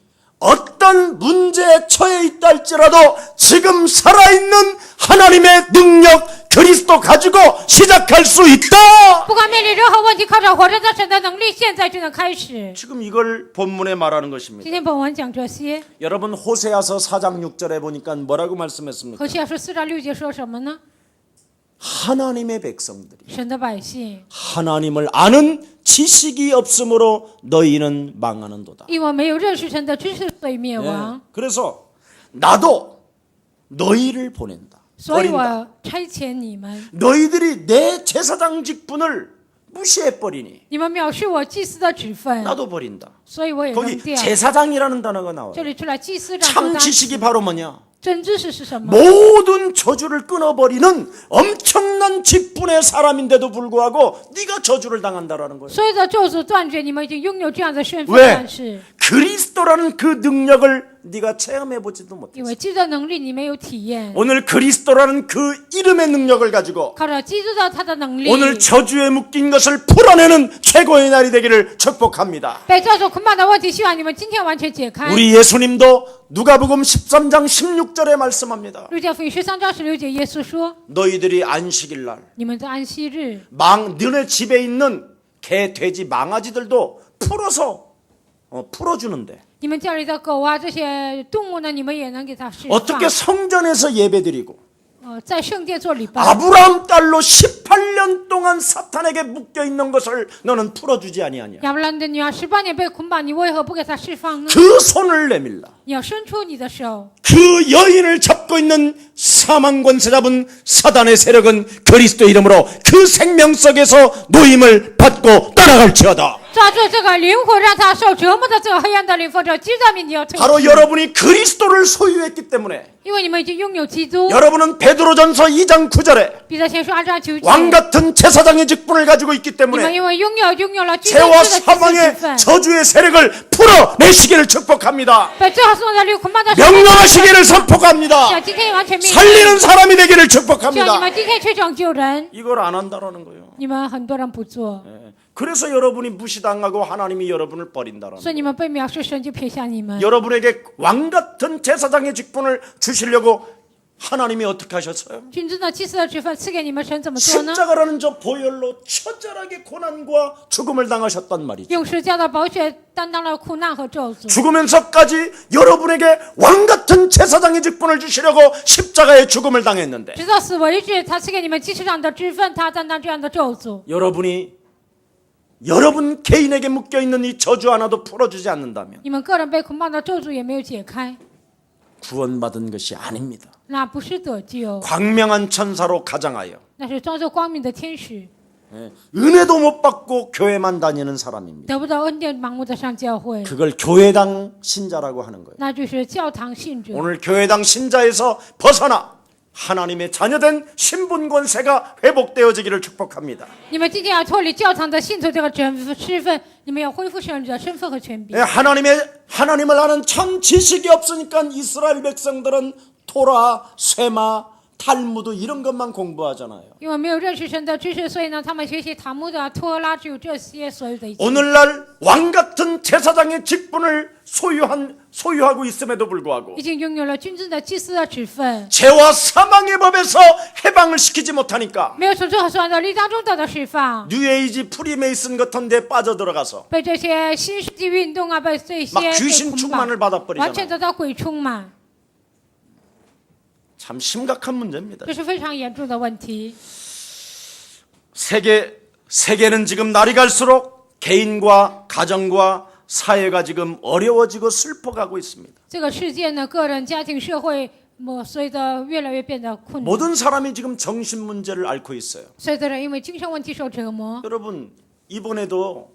어떤 문제에 처해 있다 할지라도 지금 살아있는 하나님의 능력 그리스도 가지고 시작할 수 있다. 不管面临任何问题，靠着活着的神的能力，现在就能开始。 지금 이걸 본문에 말하는 今 것입니다. 天本文讲这些， 여러분 호세아서 4장 6절에 보니까 뭐라고 말씀했습니까? 何西阿书4章6节说什么呢？ 하나님의 백성들이 神的百姓， 하나님을 아는 지식이 없으므로 너희는 망하는도다. 因为没有认识神的知识，所以灭 예. 亡。 그래서 나도 너희를 보낸다. 所以 버린다. 我差遣你们， 너희들이 내 제사장 직분을 무시해버리니 你们藐视我祭司的职分， 나도 버린다. 所以我也扔 거기 掉。 제사장이라는 단어가 나와요. 这里出来祭司长 참 的单词 지식이 바로 뭐냐? 真知识是什么？ 모든 저주를 끊어버리는 엄청난 직분의 사람인데도 불구하고 네가 저주를 당한다라는 거예요. 所有的咒诅断绝，你们已经拥有这样的身份， 왜 但是 그리스도라는 그 능력을 네가 체험해보지도 因 못했어. 为基督的能力你没有体验， 오늘 그리스도라는 그 이름의 능력을 가지고 靠着基督的他的能力， 오늘 저주에 묶인 것을 풀어내는 최고의 날이 되기를 축복합니다. 被咒诅捆绑的问题，希望你们今天完全解开。 우리 예수님도 누가복음 13장 16절에 말씀합니다. 路加福音13章16节，耶稣说 너희들이 안식일 날 ：“你们在安息日， 너네 집에 있는 개, 돼지, 망아지들도 풀어주는데 你们家里的狗啊，这些动物呢，你们也能给它释放。 어떻게 성전에서 예배드리고 在圣殿做礼拜。 아브라함 딸로 18년 동안 사탄에게 묶여있는 것을 너는 풀어주지 아니하냐. 亚伯兰的女儿18年被捆绑，你为何不给她释放呢？ 그 손을 내밀라. 你要伸出你的手， 그 여인을 잡고 있는 사망 권세 잡은 사단의 세력은 그리스도 이름으로 그 생명 속에서 노임을 받고 따라갈지어다. 抓住这个灵魂，让他受折磨的这个黑暗的灵，或者基督的名，你要退 바로 去， 여러분이 그리스도를 소유했기 때문에 因为你们已经拥有基督。 여러분은 베드로전서 2장 9절에 彼得前书2章9节， 왕같은 제사장의 직분을 가지고 있기 你们 때문에 因为拥有了基督 죄와 的祭司 사망의 之分， 저주의 세력을 풀어내시기를 축복합니다. 被最后送的灵捆绑的神， 명령하시기를 선포합니다. 想今天完全命令， 살리는 사람이 되기를 希望你 축복합니다. 们今天去拯救人。 이걸 안 한다라는 거예요. 你们很多人不做， 예. 그래서 여러분이 무시당하고 하나님이 여러분을 버린다라는 所以你们被藐视，神就撇下你们。 여러분에게 왕같은 제사장의 직분을 주시려고 하나님이 어떻게 하셨어요? 君尊的祭司的职分赐给你们，神怎么做呢？ 십자가라는 저 보혈로 처절하게 고난과 죽음을 당하셨단 말이죠. 用十架的宝血担当了苦难和咒诅， 죽으면서까지 여러분에게 왕같은 제사장의 직분을 주시려고 십자가의 죽음을 당했는데 直到死为止，他赐给你们祭司长的职分，他担当这样的咒诅。 여러분 개인에게 묶여있는 이 저주 하나도 풀어주지 않는다면 你们个人被捆绑的咒诅也没有解开， 구원받은 것이 아닙니다. 那不是得救， 광명한 천사로 가장하여 那是装作光明的天使， 은혜도 못 받고 교회만 다니는 사람입니다. 得不到恩典，盲目的上教会， 그걸 교회당 신자라고 하는 거예요. 那就是教堂信者。 오늘 교회당 신자에서 벗어나 하나님의 자녀된 신분 권세가 회복되어지기를 축복합니다. 你们今天要脱离教堂的信徒这个身份，你们要恢复神的身份和权柄。 하나님을 아는 참 지식이 없으니까 이스라엘 백성들은 토라, 쇠마, 탈무드 이런 것만 공부하잖아요. 因为没有认识神的知识，所以呢，他们学习塔木德、托拉，只有这些所有的一切。 오늘날 왕같은 제사장의 직분을 소유하고 있음에도 불구하고 已经拥有了君尊的祭司的职分， 죄와 사망의 법에서 해방을 시키지 못하니까 没有从最后说的律当中得到释放， 뉴에이지 프리메이슨 같은 데 빠져들어가서 被这些新世纪运动啊，被这些 막 给 귀신 捆 충만을 绑，完全 받아버리잖아요. 得到鬼充满， 참 심각한 문제입니다. 这是非常严重的问题。 세계는 지금 날이 갈수록 개인과 가정과 사회가 지금 어려워지고 슬퍼가고 있습니다. 这个世界呢，个人、家庭、社会，随着越来越变得困难， 모든 사람이 지금 정신 문제를 앓고 있어요. 所有的人因为精神问题受折磨。 여러분 이번에도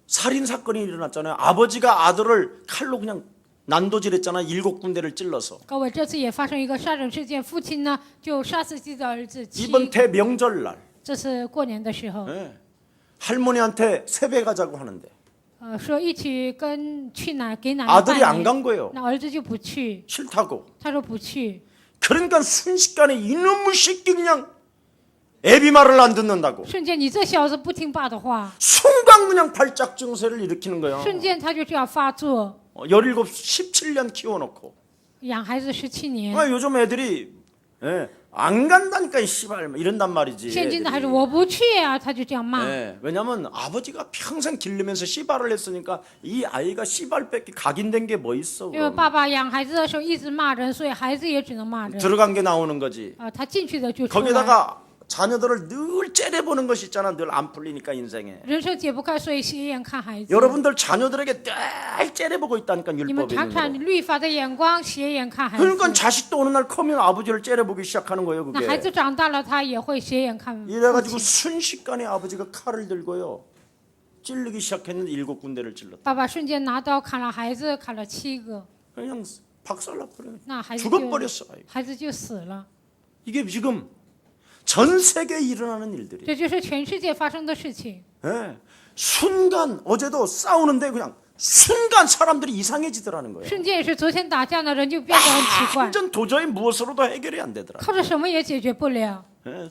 살인 사건이 일어났잖아요. 아버지가 아들을 칼로 그냥 난도질했잖아요. 7군데를 찔러서. 各位，这次也发生一个杀人事件，父亲呢就杀死自己的儿子。 이번 대명절날 这是过年的时候， 할머니한테 세배 가자고 하는데 说一起给奶奶 아들이 拜 안 年， 간 거예요. 那儿子就不去， 싫다고. 他说不去。 그러니까 순식간에 이놈의 새끼 그냥 애비 말을 안 듣는다고 瞬间你这小子不听爸的话， 순간 그냥 발작 증세를 일으키는 거야. 瞬间他就这样发作。 17, 17년 키워놓고 养孩子17年， 요즘 애들이 안 간다니까 이 씨발 이런단 말이지. 现今的孩子 애들이. 我不去啊，他就这样骂。 왜냐면 아버지가 평생 기르면서 씨발을 했으니까 이 아이가 씨발밖에 각인된 게 뭐 있어. 因为爸爸养孩子的时候一直骂人，所以孩子也只能骂人。 들어간 게 나오는 거지. 他进去的就出来。 거기다가 자녀들을 늘 째려보는 것이 있잖아. 늘 안 풀리니까 인생에. 人生解不开，所以斜眼看孩子。 여러분들 자녀들에게 늘 째려보고 있다니까 你们 율법에 常 있는 常 거. 律法的眼光斜眼看孩子。 그러니까 자식도 어느 날 커면 아버지를 째려보기 시작하는 거예요. 那孩子 그게. 长大了，他也会斜眼看父 이래가지고 亲。 순식간에 아버지가 칼을 들고요. 찔르기 시작했는데 7군데를 찔렀다. 爸爸瞬间拿刀砍了孩子，砍了7个， 그냥 박살나버려. 那孩子就 죽어버렸어. 孩子就死了。 이게 지금 전 세계에 일어나는 일들이. 这就是全世界发生的事情。 순간 어제도 싸우는데 그냥 순간 사람들이 이상해지더라는 거예요. 瞬间也是，昨天打架的人就变得很奇怪， 완전 도저히 무엇으로도 해결이 안 되더라. 靠着什么也解决不了，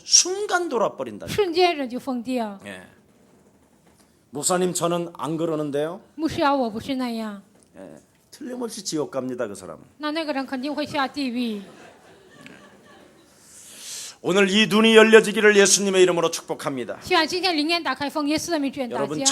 순간 돌아버린다. 瞬间人就疯掉。 목사님 저는 안 그러는데요. 牧师啊，我不是那样， 틀림없이 지옥 갑니다. 그 사람은. 那个人肯定会下地狱。 오늘 이 눈이 열려지기를 예수님의 이름으로 축복합니다. 希望今天灵眼打开，奉耶稣的名祝愿大 여러분 家。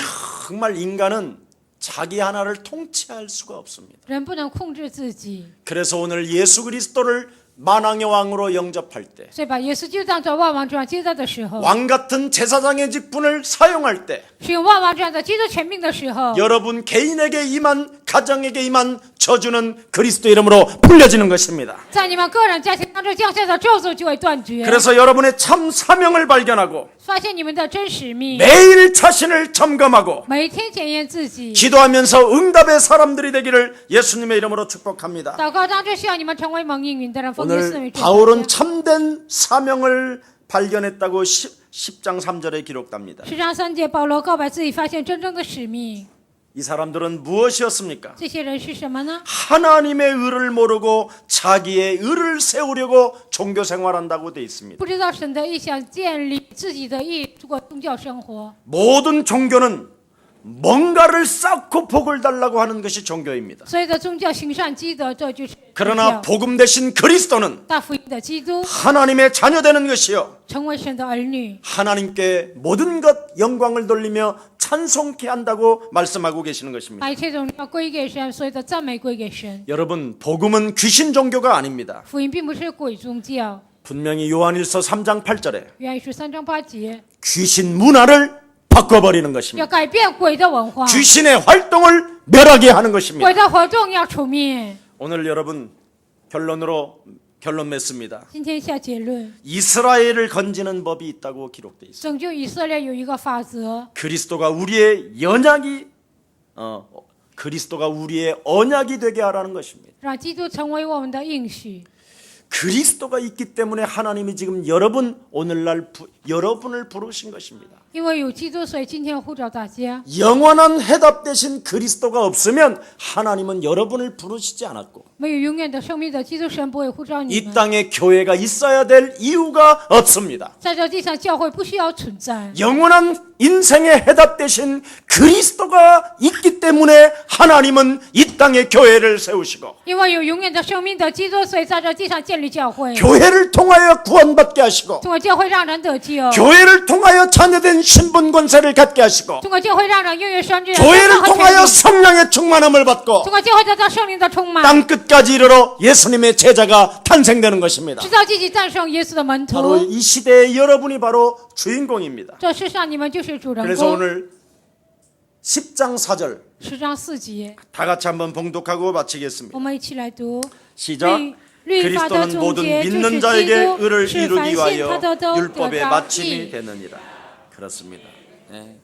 정말 인간은 자기 하나를 통치할 수가 없습니다. 人不能控制自己， 그래서 오늘 예수 그리스도를 만왕의 왕으로 영접할 때, 所以把耶稣就当做万王之王接待的时候， 왕 같은 제사장의 직분을 사용할 때, 使用万王之王的基督权柄的时候， 여러분 개인에게 임한 가정에게 임한 저주는 그리스도 이름으로 풀려지는 것입니다. 在你们个人家庭当中降下的咒诅就会断绝。 그래서 여러분의 참 사명을 발견하고 发现你们的真使命， 매일 자신을 점검하고 每天检验自己。 기도하면서 응답의 사람들이 되기를 예수님의 이름으로 축복합니다. 祷告当中需要你们成为蒙应允的人，奉耶稣的 오늘 名祝福 바울은 大家。 참된 사명을 발견했다고 10장 3절에 기록됩니다. 10章3节，保罗告白自己发现真正的使命。 이 사람들은 무엇이었습니까? 这些人是什么呢？ 하나님의 의를 모르고 자기의 의를 세우려고 종교 생활한다고 돼 있습니다. 不知道神的意向，建立自己的意，过宗教生活。 모든 종교는 뭔가를 쌓고 복을 달라고 하는 것이 종교입니다. 所有的宗教行善积德，这就是宗 그러나 教。 복음 대신 그리스도는 大福音的基督 하나님의 자녀 되는 것이요, 成为神的儿女， 하나님께 모든 것 영광을 돌리며 찬송케 한다고 말씀하고 계시는 것입니다. 把一切荣耀归给神，所有的赞美归给神。 여러분, 복음은 귀신 종교가 아닙니다. 福音并不是鬼宗教。 분명히 요한일서 3장 8절에 约翰书3章8节， 귀신 문화를 바꿔버리는 것입니다. 要改变鬼的文化， 귀신의 활동을 멸하게 하는 것입니다. 鬼的活动要除灭。 오늘 여러분 결론 맺습니다. 今天下结论， 이스라엘을 건지는 법이 있다고 기록되어 있습니다. 拯救以色列有一个法则， 그리스도가 우리의 언약이 되게 하라는 것입니다. 让基督成为我们的应许。 그리스도가 있기 때문에 하나님이 지금 오늘날 여러분을 부르신 것입니다. 因为有基督，所以今天呼召大家。 영원한 해답 대신 그리스도가 없으면 하나님은 여러분을 부르시지 않았고 没有永远的生命的基督，神不会呼召你 이 们。 땅에 교회가 있어야 될 이유가 없습니다. 在这地上，教会不需要存在， 영원한 인생의 해답 대신 그리스도가 있기 때문에 하나님은 이 땅에 교회를 세우시고 因为有永远的生命的基督，所以在这地上建立教会。 교회를 통하여 구원받게 하시고 通过教会让人得救， 교회를 통하여 자녀된 신분 권세를 갖게 하시고 通过教会让人拥有神之 교회를 통하여 성령의 충만함을 받고 通过教会得到圣灵的充满， 땅 끝까지 이르러 예수님의 제자가 탄생되는 것입니다. 直到积极战胜耶稣的门 바로 徒。 이 시대의 여러분이 바로 주인공입니다. 这世上你们就是主人 그래서 公。 오늘 10장 4절 10章4节， 다 같이 한번 봉독하고 마치겠습니다. 我们一起来读。 시작. 律法的 그리스도는 总 모든 结就是 믿는 基 자에게 督， 의를 是凡 이루기 信他 위하여 的都得 율법의 到 마침이 义。 되느니라. 그렇습니다. 네.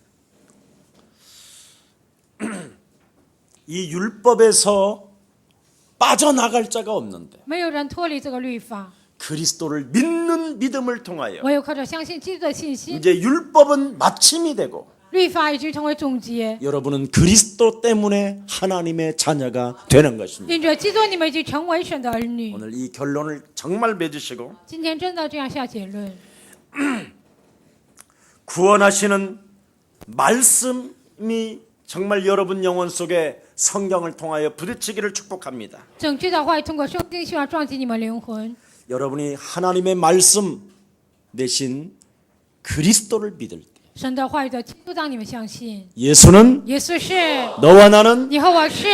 이 율법에서 빠져나갈 자가 없는데 没有人脱离这个律法， 그리스도를 믿는 믿음을 통하여 唯有靠着相信基督的信心， 이제 율법은 마침이 되고 律法已经成为总结， 여러분은 그리스도 때문에 하나님의 자녀가 되는 것입니다. 因着基督，你们已经成为神的儿女。 오늘 이 결론을 정말 맺으시고 今天真的这样下结论， 구원하시는 말씀이 정말 여러분 영혼 속에 성경을 통하여 부딪히기를 축복합니다. 整句的话语通过圣经，希望撞击你们灵魂。 여러분이 하나님의 말씀 대신 그리스도를 믿을 때 神的话语的基督，当你们相信， 예수는 耶稣是， 너와 나는 你和我是，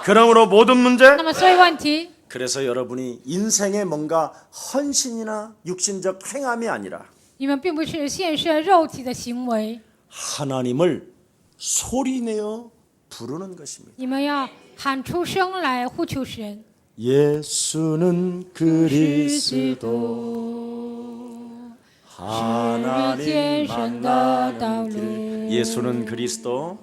그러므로 모든 문제 那么所有问题， 그래서 여러분이 인생에 뭔가 헌신이나 육신적 행함이 아니라 你们并不是献身肉体的行为， 하나님을 소리내어 부르는 것입니다. 你们要喊出声来呼求神。 예수는 그리스도 하나님 만나는 길 예수는 그리스도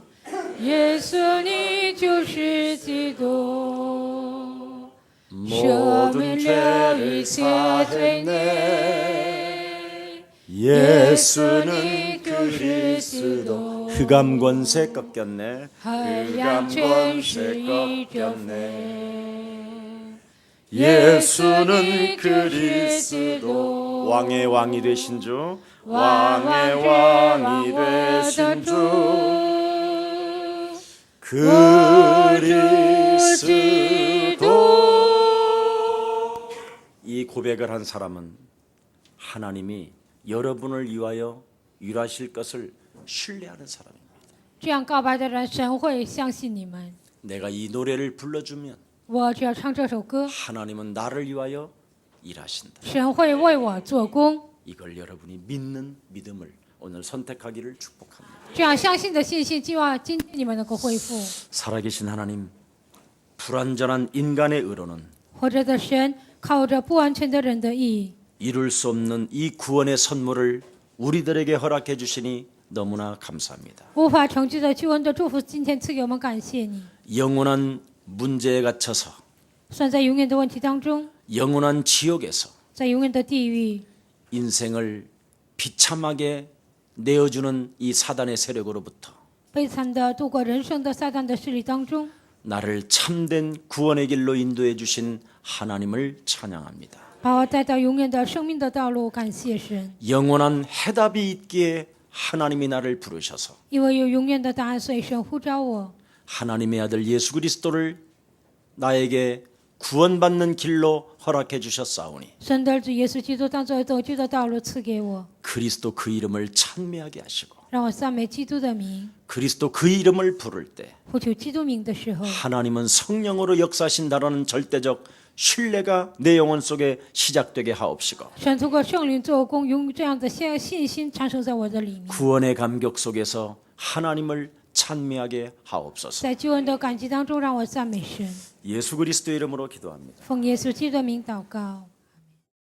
耶稣，你就是基督，赦 모든 免了 죄를 一切罪孽。 예수는 그리스도 흑암 권세 꺾였네 黑暗权势已征服。 예수는 그리스도 왕의 왕이 되신 주 왕의 왕이 되신 주 그리스도 이 고백을 한 사람은 하나님이 여러분을 위하여 일하실 것을 신뢰하는 사람입니다. 这样告白的人，神会相信你们。 내가 이 노래를 불러주면 我只要唱这首歌， 하나님은 나를 위하여 일하신다. 神会为我做工。 이걸 여러분이 믿는 믿음을 오늘 선택하기를 축복합니다. 这样相信的信心，希望今天你们能够恢复。 살아계신 하나님, 불완전한 인간의 의로는 活着的神靠着不完全的人的义， 이룰 수 없는 이 구원의 선물을 우리들에게 허락해 주시니 너무나 감사합니다. 无法成就的救恩的祝福，今天赐给我们，感谢你。 영원한 문제에 갇혀서 算在永远的问题当中， 영원한 지옥에서 在永远的地狱， 인생을 비참하게 내어주는 이 사단의 세력으로부터 悲惨的度过人生的撒旦的势力当中， 나를 참된 구원의 길로 인도해 주신 하나님을 찬양합니다. 把我带到永远的生命的道路，感谢神。 영원한 해답이 있기에 하나님이 나를 부르셔서 因为有永远的答案，所以神呼召我。 하나님의 아들 예수 그리스도를 나에게 구원받는 길로 허락해 주셨사오니 神的儿子耶稣基督当作得救的道路赐给我， 그리스도 그 이름을 찬미하게 하시고 让我赞美基督的名。 그리스도 그 이름을 부를 때 呼求基督名的时候， 하나님은 성령으로 역사하신다라는 절대적 신뢰가 내 영혼 속에 시작되게 하옵시고 神通过圣灵做工，用这样的信心产生在我的里面， 구원의 감격 속에서 하나님을 찬미하게 하옵소서. 在救恩的感激当中，让我赞美神。 예수 그리스도 이름으로 기도합니다. 奉耶稣基督的名祷告。